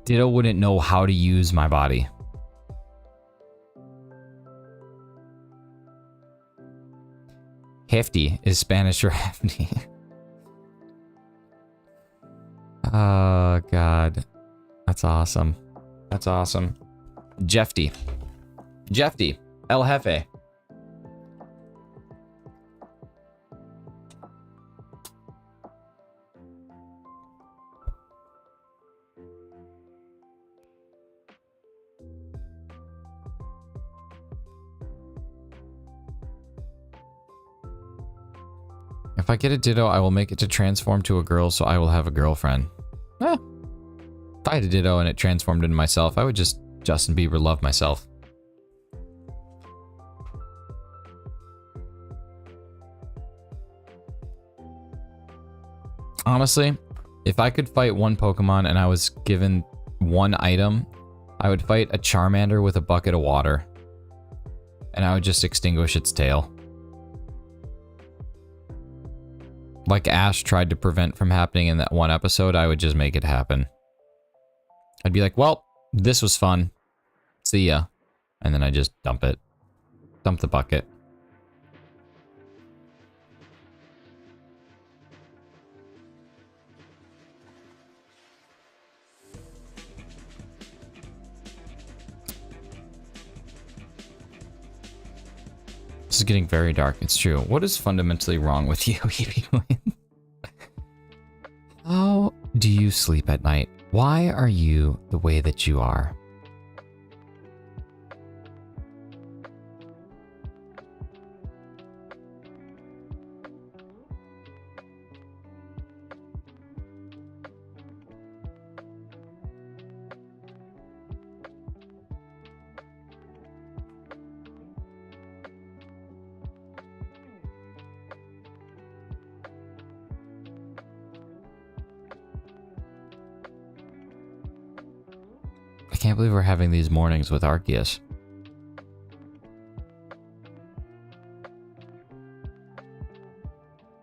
Speaker 1: Ditto wouldn't know how to use my body. Hefty is Spanish for hefty. Oh, God. That's awesome. That's awesome. Jefty. Jefty. El Jefe. If I get a Ditto, I will make it to transform to a girl, so I will have a girlfriend. Eh. If I had a Ditto and it transformed into myself, I would just Justin Bieber love myself. Honestly, if I could fight one Pokemon and I was given one item, I would fight a Charmander with a bucket of water. And I would just extinguish its tail. Like Ash tried to prevent from happening in that one episode, I would just make it happen. I'd be like, well, this was fun. See ya. And then I just dump it. Dump the bucket. This is getting very dark. It's true. What is fundamentally wrong with you? How do you sleep at night? Why are you the way that you are? I can't believe we're having these mornings with Arceus.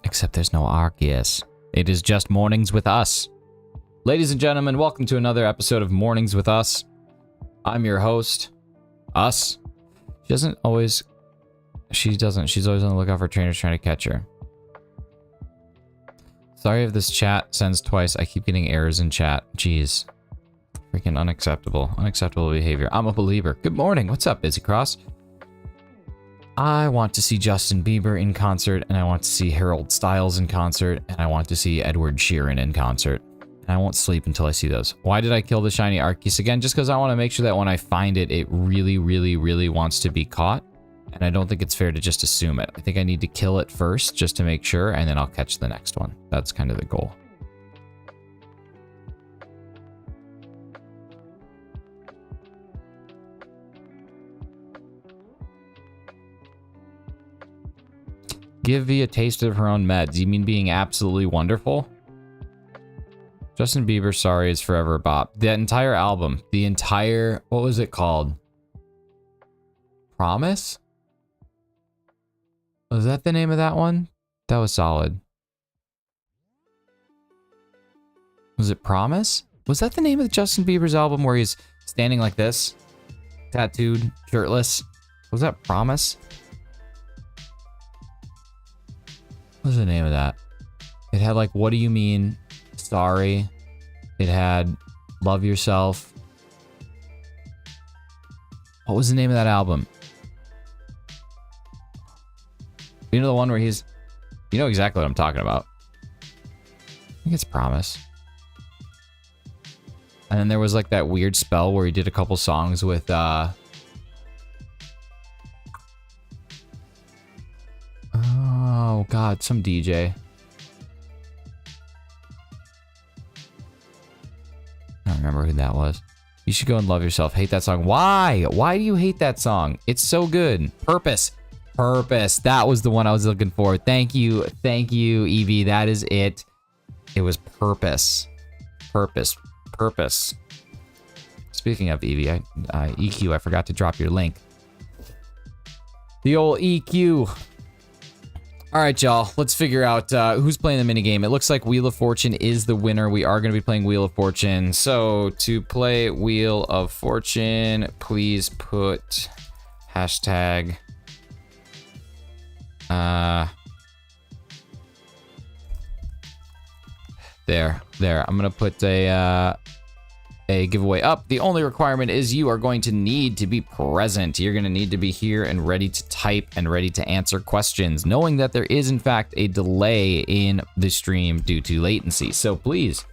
Speaker 1: Except there's no Arceus. It is just mornings with us. Ladies and gentlemen, welcome to another episode of Mornings with Us. I'm your host, Us. She doesn't always... She doesn't. She's always on the lookout for trainers trying to catch her. Sorry if this chat sends twice. I keep getting errors in chat. Jeez. Freaking unacceptable. Unacceptable behavior. I'm a believer. Good morning. What's up, Busy Cross? I want to see Justin Bieber in concert, and I want to see Harold Styles in concert, and I want to see Edward Sheeran in concert. And I won't sleep until I see those. Why did I kill the shiny Arceus again? Just because I want to make sure that when I find it, it really, really, really wants to be caught. And I don't think it's fair to just assume it. I think I need to kill it first just to make sure, and then I'll catch the next one. That's kind of the goal. Give V a taste of her own meds. You mean being absolutely wonderful? Justin Bieber, Sorry is Forever a Bop. The entire album. The entire... What was it called? Promise? Was that the name of that one? That was solid. Was it Promise? Was that the name of Justin Bieber's album where he's standing like this? Tattooed, shirtless? Was that Promise? What was the name of that? It had like, What Do You Mean? Sorry. It had Love Yourself. What was the name of that album? You know the one where he's... You know exactly what I'm talking about. I think it's Promise. And then there was like that weird spell where he did a couple songs with oh god, some DJ. I don't remember who that was. You should go and Love Yourself. Hate that song. Why? Why do you hate that song? It's so good. Purpose. Purpose. That was the one I was looking for. Thank you. Thank you, Evie. That is it. It was Purpose. Purpose. Purpose. Speaking of Evie, EQ, I forgot to drop your link. The old EQ. All right, y'all. Let's figure out who's playing the minigame. It looks like Wheel of Fortune is the winner. We are going to be playing Wheel of Fortune. So to play Wheel of Fortune, please put hashtag... There. I'm gonna put a giveaway up. The only requirement is you are going to need to be present. You're gonna need to be here and ready to type and ready to answer questions, knowing that there is in fact a delay in the stream due to latency. So please,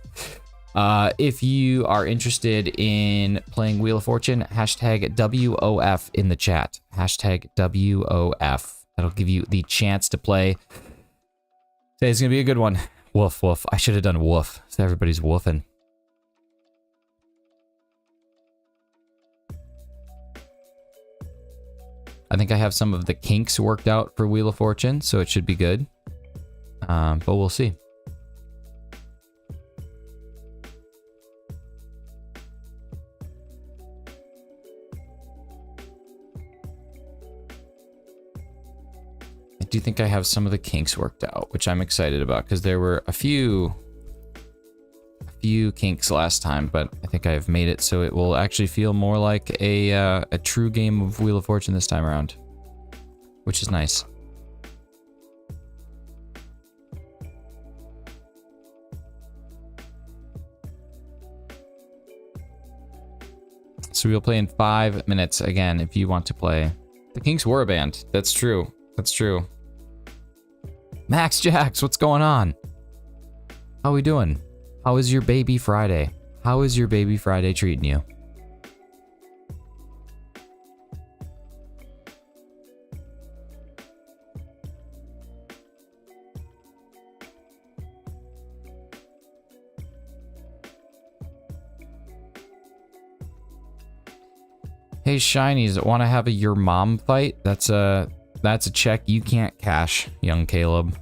Speaker 1: if you are interested in playing Wheel of Fortune, hashtag WOF in the chat. Hashtag WOF. That'll give you the chance to play. Today's gonna be a good one. Woof, woof. I should have done woof, so everybody's woofing. I think I have some of the kinks worked out for Wheel of Fortune, so it should be good. But we'll see. I do think I have some of the kinks worked out, which I'm excited about because there were a few kinks last time, but I think I've made it so it will actually feel more like a true game of Wheel of Fortune this time around, which is nice. So we'll play in 5 minutes again if you want to play. The Kinks were a band. That's true. That's true. Max Jax, what's going on? How we doing? How is your baby Friday? How is your baby Friday treating you? Hey Shinies, want to have a your mom fight? That's a check you can't cash, young Caleb.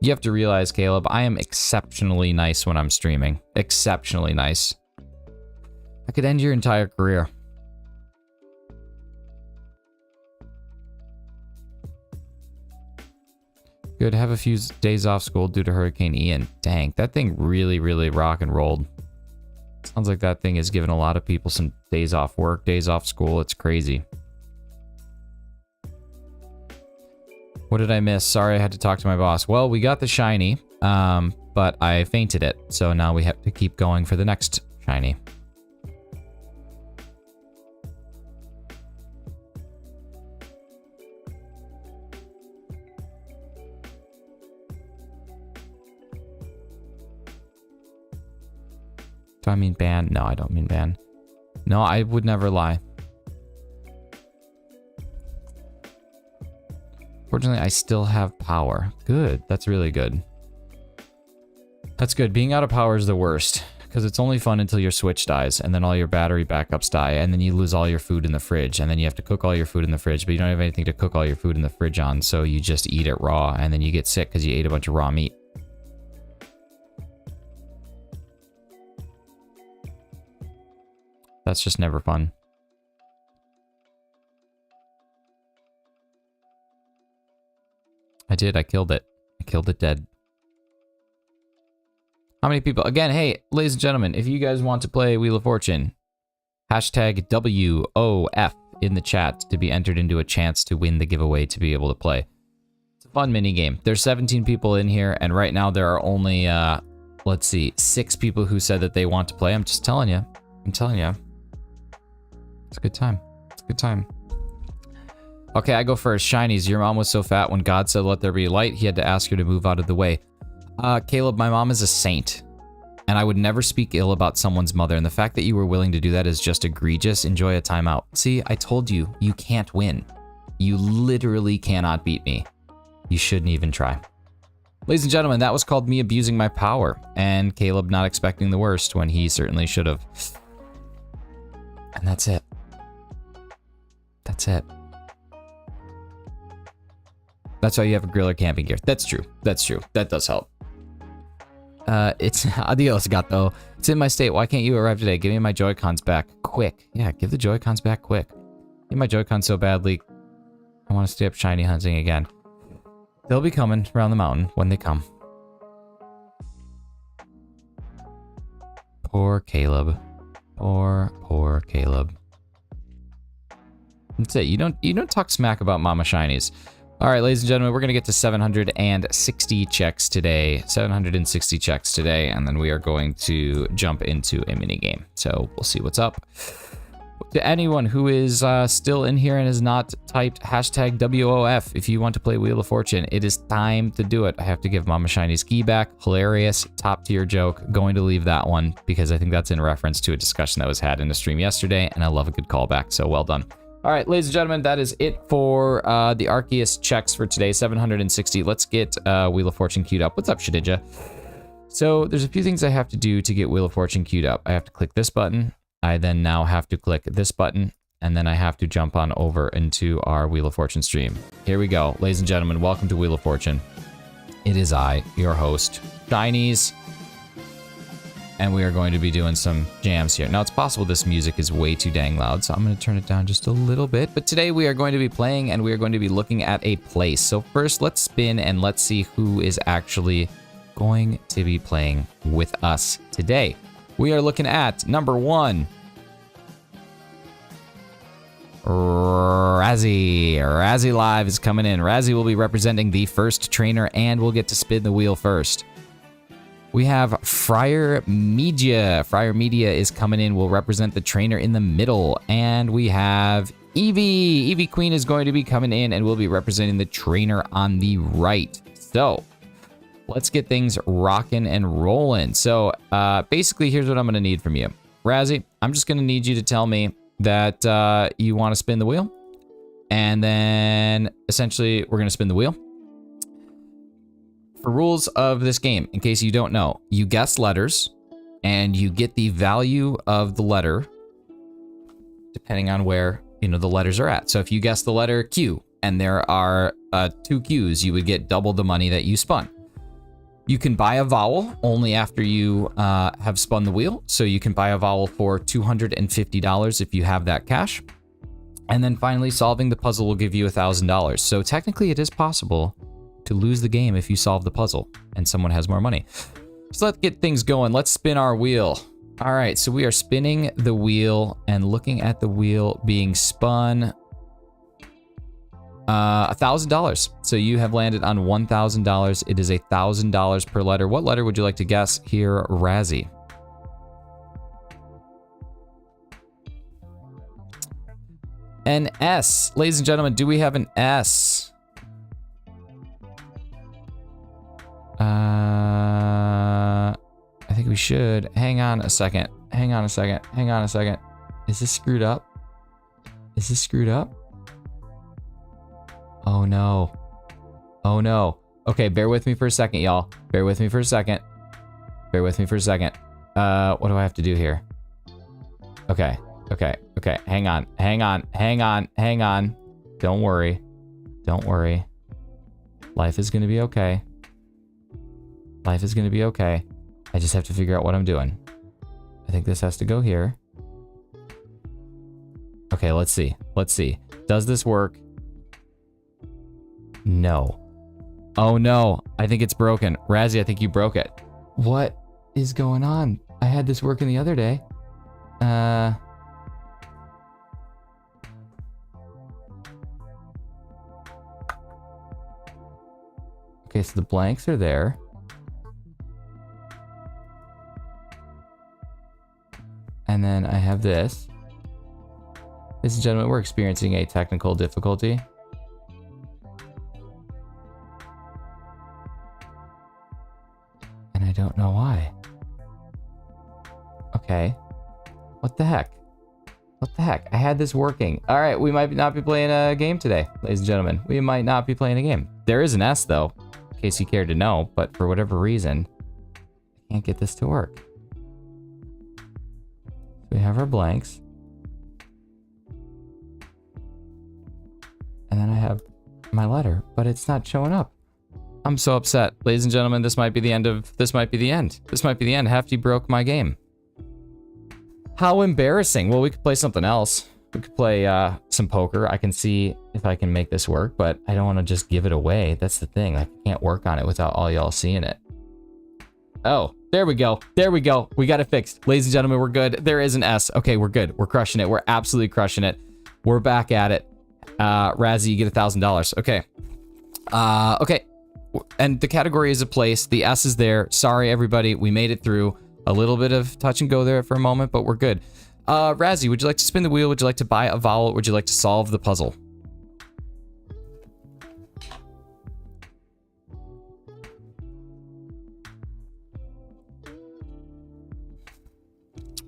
Speaker 1: You have to realize, Caleb, I am exceptionally nice when I'm streaming. Exceptionally nice. I could end your entire career. Good, have a few days off school due to Hurricane Ian. Dang, that thing really, really rock and rolled. Sounds like that thing is giving a lot of people some days off work, days off school. It's crazy. What did I miss? Sorry, I had to talk to my boss. Well, we got the shiny, but I fainted it. So now we have to keep going for the next shiny. Do I mean ban? No, I don't mean ban. No, I would never lie. Fortunately, I still have power. Good. That's really good. That's good. Being out of power is the worst, because it's only fun until your switch dies, and then all your battery backups die, and then you lose all your food in the fridge, and then you have to cook all your food in the fridge, but you don't have anything to cook all your food in the fridge on, so you just eat it raw, and then you get sick because you ate a bunch of raw meat. That's just never fun. I did. I killed it. I killed it dead. How many people? Again, hey, ladies and gentlemen, if you guys want to play Wheel of Fortune, hashtag WOF in the chat to be entered into a chance to win the giveaway to be able to play. It's a fun mini game. There's 17 people in here, and right now there are only, let's see, 6 people who said that they want to play. I'm just telling you. I'm telling you. It's a good time. It's a good time. Okay, I go first. Shinies, your mom was so fat when God said let there be light, he had to ask her to move out of the way. Caleb, my mom is a saint, and I would never speak ill about someone's mother, and the fact that you were willing to do that is just egregious. Enjoy a timeout. See, I told you, you can't win. You literally cannot beat me. You shouldn't even try. Ladies and gentlemen, that was called me abusing my power, and Caleb not expecting the worst when he certainly should have. And that's it. That's it. That's why you have a griller camping gear. That's true. That's true. That does help. It's adios, gato. It's in my state. Why can't you arrive today? Give me my Joy-Cons back quick. Yeah, give the Joy-Cons back quick. Need my Joy-Cons so badly. I want to stay up shiny hunting again. They'll be coming around the mountain when they come. Poor Caleb. Poor Caleb. That's it. You don't talk smack about Mama Shinies. All right, ladies and gentlemen, we're going to get to 760 checks today. 760 checks today, and then we are going to jump into a mini game. So we'll see what's up. To anyone who is still in here and has not typed hashtag WOF, if you want to play Wheel of Fortune, it is time to do it. I have to give Mama Shiny's key back. Hilarious, top tier joke. Going to leave that one because I think that's in reference to a discussion that was had in a stream yesterday, and I love a good callback, so well done. All right, ladies and gentlemen, that is it for the Arceus checks for today, 760. Let's get Wheel of Fortune queued up. What's up, Shadidja? So there's a few things I have to do to get Wheel of Fortune queued up. I have to click this button. I then now have to click this button, and then I have to jump on over into our Wheel of Fortune stream. Here we go. Ladies and gentlemen, welcome to Wheel of Fortune. It is I, your host, Shinies, and we are going to be doing some jams here. Now, it's possible this music is way too dang loud, so I'm going to turn it down just a little bit. But today we are going to be playing, and we are going to be looking at a place. So first, let's spin, and let's see who is actually going to be playing with us today. We are looking at number 1, Razzie. Razzie Live is coming in. Razzie will be representing the first trainer, and we'll get to spin the wheel first. We have Friar Media. Friar Media is coming in. We'll represent the trainer in the middle. And we have Evie. Evie Queen is going to be coming in, and we'll be representing the trainer on the right. So let's get things rocking and rolling. So basically, here's what I'm going to need from you. Razzie, I'm just going to need you to tell me that you want to spin the wheel. And then essentially, we're going to spin the wheel. For rules of this game, in case you don't know, you guess letters, and you get the value of the letter depending on where, the letters are at. So if you guess the letter Q, and there are 2 Qs, you would get double the money that you spun. You can buy a vowel only after you have spun the wheel. So you can buy a vowel for $250 if you have that cash. And then finally, solving the puzzle will give you $1,000. So technically, it is possible to lose the game if you solve the puzzle and someone has more money. So let's get things going. Let's spin our wheel. All right, so we are spinning the wheel and looking at the wheel being spun. $1,000. So you have landed on $1,000. It is $1,000 per letter. What letter would you like to guess here, Razzie? An S. Ladies and gentlemen, do we have an S? I think we should. Hang on a second. Hang on a second. Hang on a second. Is this screwed up? Is this screwed up? Oh no. Oh no. Okay, bear with me for a second, y'all. Bear with me for a second. Bear with me for a second. What do I have to do here? Okay. Okay. Okay. Hang on. Hang on. Hang on. Hang on. Don't worry. Don't worry. Life is gonna be okay. Life is gonna be okay. I just have to figure out what I'm doing. I think this has to go here. Okay, let's see. Let's see. Does this work? No. Oh no. I think it's broken. Razzie, I think you broke it. What is going on? I had this working the other day. Okay, so the blanks are there. And then I have this. Ladies and gentlemen, we're experiencing a technical difficulty. And I don't know why. Okay. What the heck? What the heck? I had this working. All right, we might not be playing a game today, ladies and gentlemen. We might not be playing a game. There is an S, though, in case you cared to know, but for whatever reason, I can't get this to work. We have our blanks. And then I have my letter, but it's not showing up. I'm so upset. Ladies and gentlemen, this might be the end of... This might be the end. This might be the end. Hefty broke my game. How embarrassing. Well, we could play something else. We could play some poker. I can see if I can make this work, but I don't want to just give it away. That's the thing. I can't work on it without all y'all seeing it. Oh, there we go. There we go. We got it fixed. Ladies and gentlemen, we're good. There is an S. Okay, we're good. We're crushing it. We're absolutely crushing it. We're back at it. Razzie, you get $1,000. Okay. Okay. And the category is a place. The S is there. Sorry, everybody. We made it through. A little bit of touch and go there for a moment, but we're good. Razzie, would you like to spin the wheel? Would you like to buy a vowel? Would you like to solve the puzzle?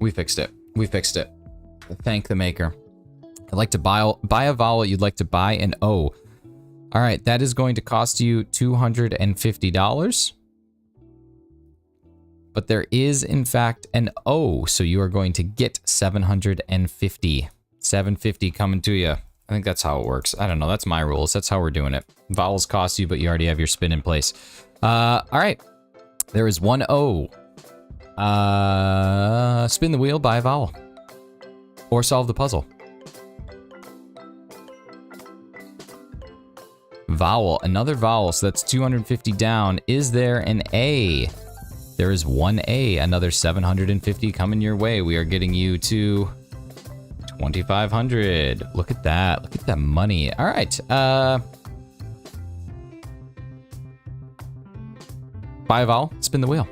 Speaker 1: We fixed it. We fixed it. Thank the maker. I'd like to buy a vowel. You'd like to buy an O. All right, that is going to cost you $250. But there is, in fact, an O, so you are going to get 750. 750 coming to you. I think that's how it works. I don't know. That's my rules. That's how we're doing it. Vowels cost you, but you already have your spin in place. All right. There is one O. Spin the wheel, buy a vowel. Or solve the puzzle. Vowel. Another vowel, so that's 250 down. Is there an A? There is one A, another 750 coming your way. We are getting you to 2,500. Look at that. Look at that money. All right. Buy a vowel. Spin the wheel.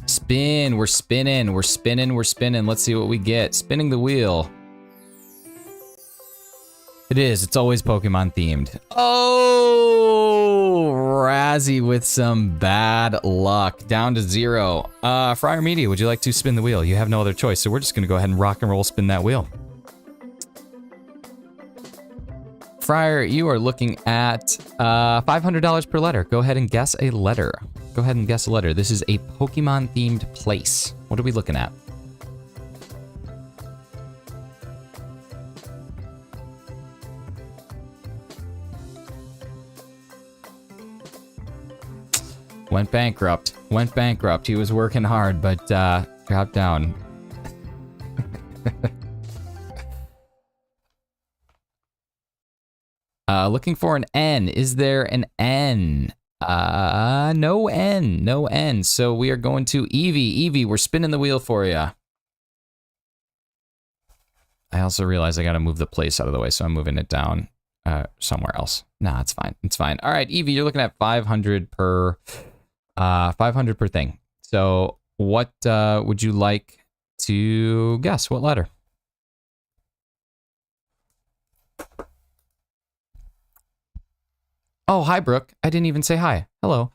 Speaker 1: Spin. We're spinning. We're spinning. We're spinning. Let's see what we get. Spinning the wheel. It is. It's always Pokemon themed. Oh, Razzie with some bad luck. Down to 0. Friar Media, would you like to spin the wheel? You have no other choice, so we're just going to go ahead and rock and roll spin that wheel. Friar, you are looking at $500 per letter. Go ahead and guess a letter. Go ahead and guess a letter. This is a Pokemon themed place. What are we looking at? Went bankrupt. Went bankrupt. He was working hard, but dropped down. Looking for an N. Is there an N? No N. No N. So we are going to Evie. Evie, we're spinning the wheel for you. I also realize I got to move the place out of the way, so I'm moving it down somewhere else. Nah, it's fine. It's fine. All right, Evie, you're looking at 500 per 500 per thing. So what would you like to guess? What letter? Oh, hi, Brooke. I didn't even say hi. Hello.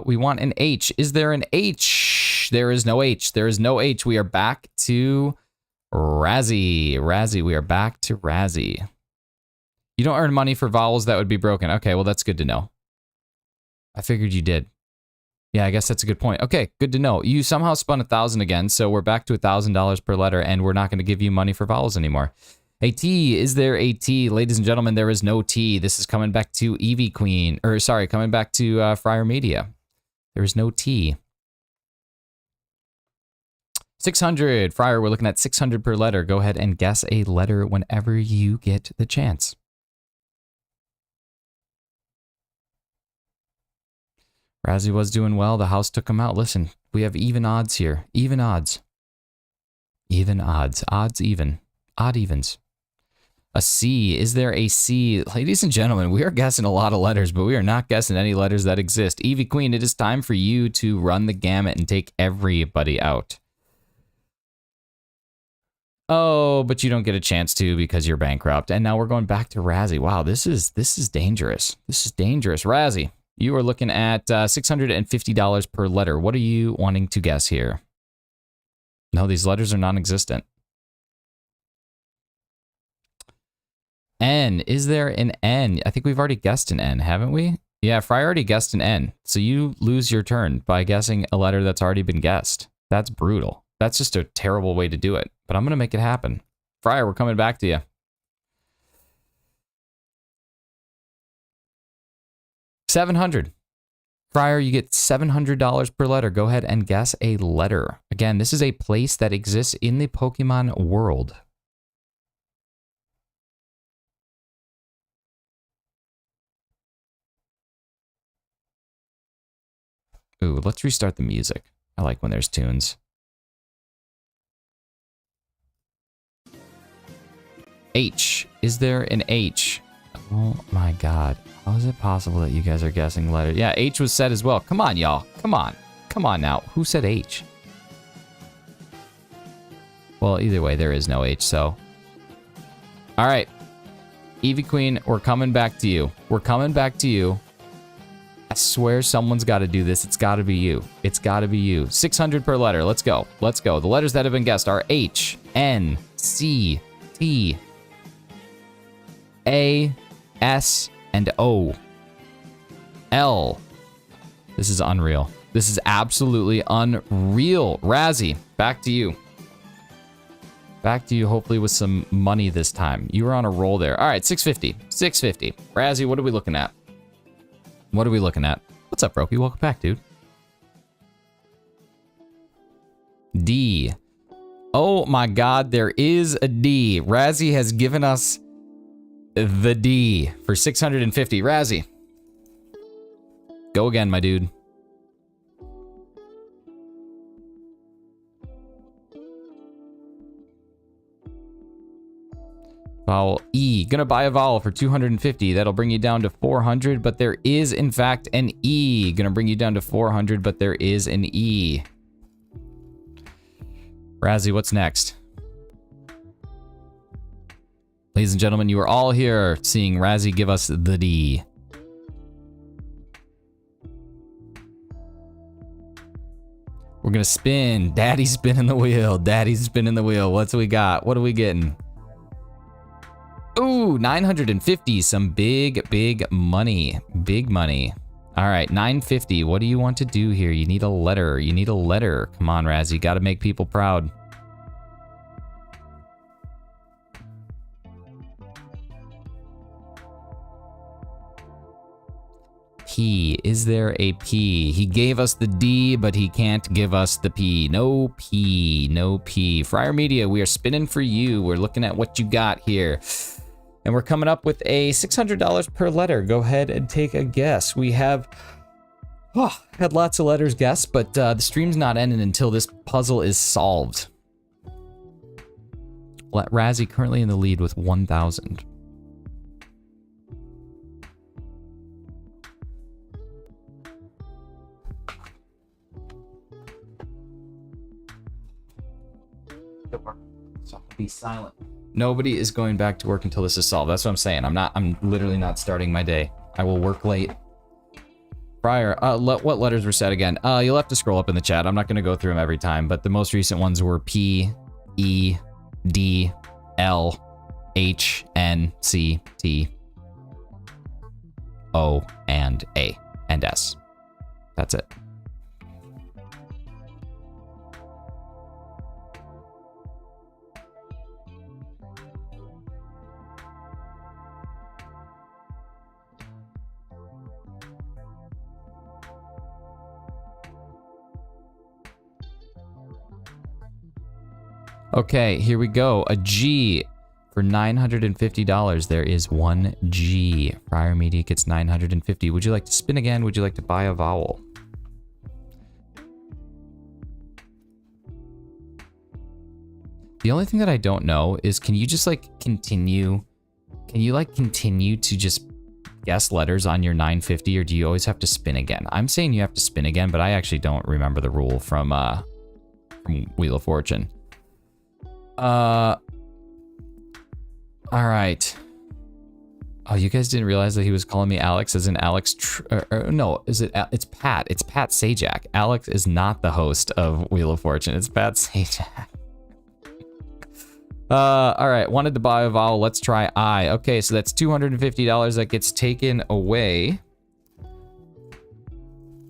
Speaker 1: We want an H. Is there an H? There is no H. There is no H. We are back to Razzie. Razzie, we are back to Razzie. You don't earn money for vowels that would be broken. Okay, well, that's good to know. I figured you did. Yeah, I guess that's a good point. Okay, good to know. You somehow spun 1,000 again, so we're back to $1,000 per letter, and we're not going to give you money for vowels anymore. A T, is there a T? Ladies and gentlemen, there is no T. This is coming back to Evie Queen, or sorry, coming back to Friar Media. There is no T. 600, Friar, we're looking at 600 per letter. Go ahead and guess a letter whenever you get the chance. Razzie was doing well. The house took him out. Listen, we have even odds here. Even odds. Even odds. Odds even. Odd evens. A C. Is there a C? Ladies and gentlemen, we are guessing a lot of letters, but we are not guessing any letters that exist. Evie Queen, it is time for you to run the gamut and take everybody out. Oh, but you don't get a chance to because you're bankrupt. And now we're going back to Razzie. Wow, this is dangerous. This is dangerous. Razzie, you are looking at $650 per letter. What are you wanting to guess here? No, these letters are non-existent. N. Is there an N? I think we've already guessed an N, haven't we? Yeah, Fry already guessed an N. So you lose your turn by guessing a letter that's already been guessed. That's brutal. That's just a terrible way to do it. But I'm going to make it happen. Fryer, we're coming back to you. $700. Fryer, you get $700 per letter. Go ahead and guess a letter. Again, this is a place that exists in the Pokemon world. Ooh, let's restart the music. I like when there's tunes. H. Is there an H? Oh my god. How is it possible that you guys are guessing letters? Yeah, H was said as well. Come on, y'all. Come on. Come on now. Who said H? Well, either way, there is no H, so. Alright. Evie Queen, we're coming back to you. We're coming back to you. I swear someone's got to do this. It's got to be you. It's got to be you. 600 per letter. Let's go. Let's go. The letters that have been guessed are H, N, C, T, A, S, and O. L. This is unreal. This is absolutely unreal. Razzie, back to you. Back to you, hopefully with some money this time. You were on a roll there. All right, 650. 650. Razzie, what are we looking at? What are we looking at? What's up, Brokey? Welcome back, dude. D. Oh my god, there is a D. Razzie has given us the D for 650. Razzie. Go again, my dude. Vowel E. Gonna buy a vowel for 250. That'll bring you down to 400, but there is, in fact, an E. Gonna bring you down to 400, but there is an E. Razzie, what's next? Ladies and gentlemen, you are all here seeing Razzie give us the D. We're gonna spin. Daddy's spinning the wheel. Daddy's spinning the wheel. What's we got? What are we getting? Ooh, 950. Some big, big money. Big money. All right, 950. What do you want to do here? You need a letter. You need a letter. Come on, Razzie. You got to make people proud. P. Is there a P? He gave us the D, but he can't give us the P. No P. No P. Friar Media, we are spinning for you. We're looking at what you got here. And we're coming up with a $600 per letter. Go ahead and take a guess. We have had lots of letters guessed, but the stream's not ending until this puzzle is solved. Razzie currently in the lead with 1,000. Be silent. Nobody is going back to work until this is solved. That's what I'm saying. I'm literally not starting my day. I will work late. Prior, what letters were said again? You'll have to scroll up in the chat. I'm not going to go through them every time, but the most recent ones were P, E, D, L, H, N, C, T, O, and A, and S. That's it. Okay, here we go. A G for $950. There is one G. Friar Media gets 950. Would you like to spin again? Would you like to buy a vowel? The only thing that I don't know is, can you just like continue? Can you like continue to just guess letters on your 950, or do you always have to spin again? I'm saying you have to spin again, but I actually don't remember the rule from Wheel of Fortune. All right. Oh, you guys didn't realize that he was calling me Alex as in Alex, no, it's Pat. It's Pat Sajak. Alex is not the host of Wheel of Fortune. It's Pat Sajak. All right, wanted to buy a vowel. Let's try I. Okay, so that's $250 that gets taken away.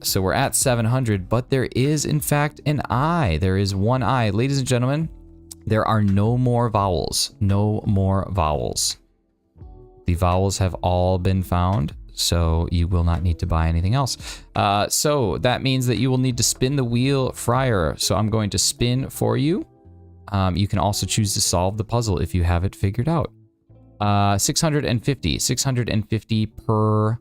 Speaker 1: So we're at 700, but there is in fact an I. There is one I. Ladies and gentlemen, there are no more vowels. No more vowels. The vowels have all been found, so you will not need to buy anything else. So that means that you will need to spin the wheel, Friar. So I'm going to spin for you. You can also choose to solve the puzzle if you have it figured out. 650 per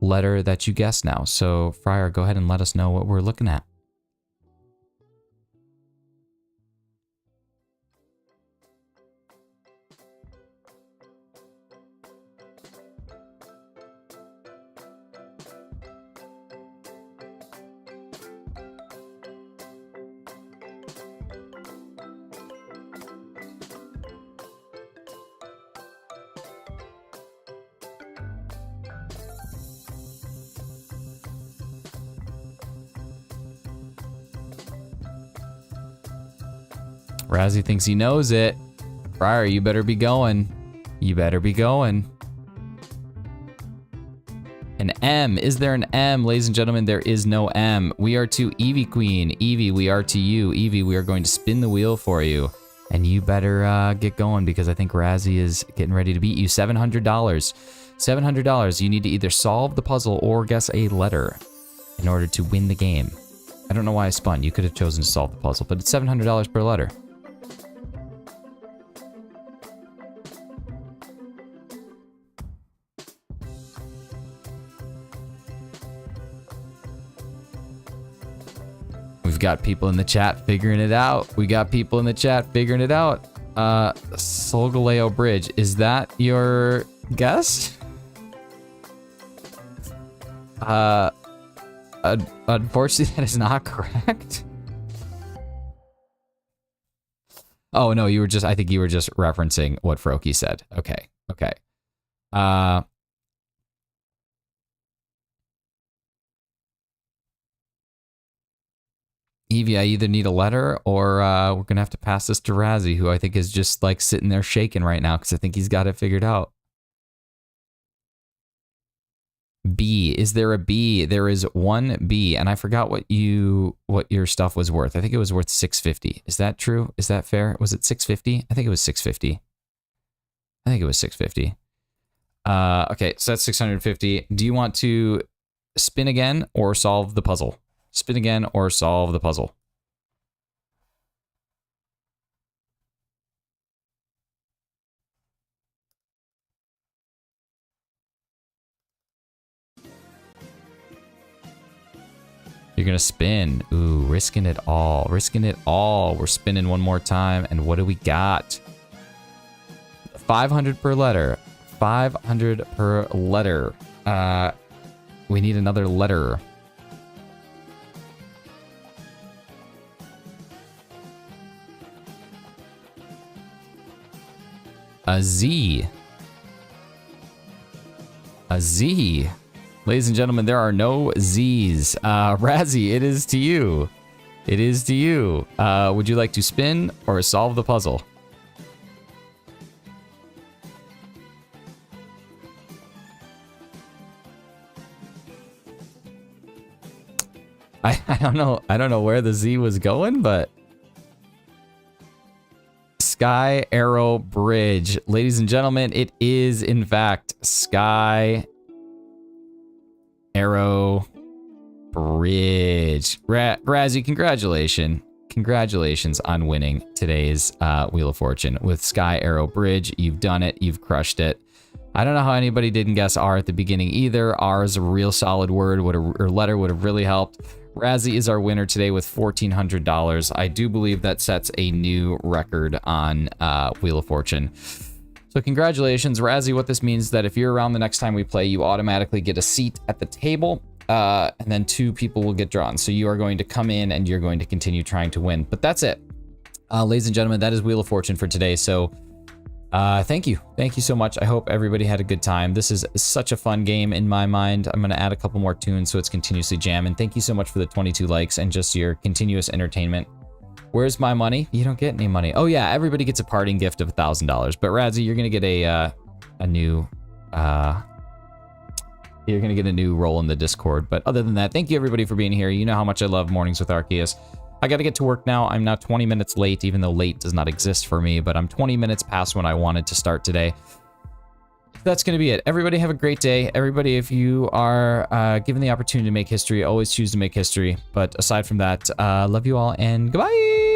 Speaker 1: letter that you guess now. So Friar, go ahead and let us know what we're looking at. Razzie thinks he knows it. Friar, you better be going. You better be going. An M. Is there an M? Ladies and gentlemen, there is no M. We are to Evie Queen. Evie, we are to you. Evie, we are going to spin the wheel for you. And you better get going, because I think Razzie is getting ready to beat you. $700. $700. You need to either solve the puzzle or guess a letter in order to win the game. I don't know why I spun. You could have chosen to solve the puzzle, but it's $700 per letter. We've got people in the chat figuring it out. We got people in the chat figuring it out. Solgaleo Bridge. Is that your guess? Unfortunately, that is not correct. Oh, no, you were just, I think you were just referencing what Froki said. Okay, okay. Evie, I either need a letter or we're going to have to pass this to Razzie, who I think is just like sitting there shaking right now because I think he's got it figured out. B. Is there a B? There is one B, and I forgot what your stuff was worth. I think it was worth $650. Is that true? Is that fair? Was it $650? I think it was $650. I think it was $650. Okay, so that's $650. Do you want to spin again or solve the puzzle? Spin again or solve the puzzle? You're gonna spin. Ooh, risking it all. Risking it all. We're spinning one more time. And what do we got? 500 per letter. 500 per letter. We need another letter. A Z. A Z. Ladies and gentlemen, there are no Z's. Razzie, it is to you. It is to you. Would you like to spin or solve the puzzle? I don't know. I don't know where the Z was going, but Sky Arrow Bridge. Ladies and gentlemen, it is in fact Sky Arrow Bridge. Razzie, congratulations. Congratulations on winning today's Wheel of Fortune with Sky Arrow Bridge. You've done it. You've crushed it. I don't know how anybody didn't guess R at the beginning either. R is a real solid word, or letter would have really helped. Razzie is our winner today with $1,400. I do believe that sets a new record on Wheel of Fortune. So congratulations, Razzie. What this means is that if you're around the next time we play, you automatically get a seat at the table, and then 2 people will get drawn. So you are going to come in and you're going to continue trying to win. But that's it. Ladies and gentlemen, that is Wheel of Fortune for today. So thank you. Thank you so much. I hope everybody had a good time. This is such a fun game in my mind. I'm going to add a couple more tunes so it's continuously jamming. Thank you so much for the 22 likes and just your continuous entertainment. Where's my money? You don't get any money. Oh yeah, everybody gets a parting gift of $1,000. But Razzie, you're going to get a new you're going to get a new role in the Discord. But other than that, thank you everybody for being here. You know how much I love Mornings with Arceus. I got to get to work now. I'm now 20 minutes late, even though late does not exist for me, but I'm 20 minutes past when I wanted to start today. That's going to be it. Everybody have a great day. Everybody, if you are given the opportunity to make history, always choose to make history. But aside from that, love you all and goodbye.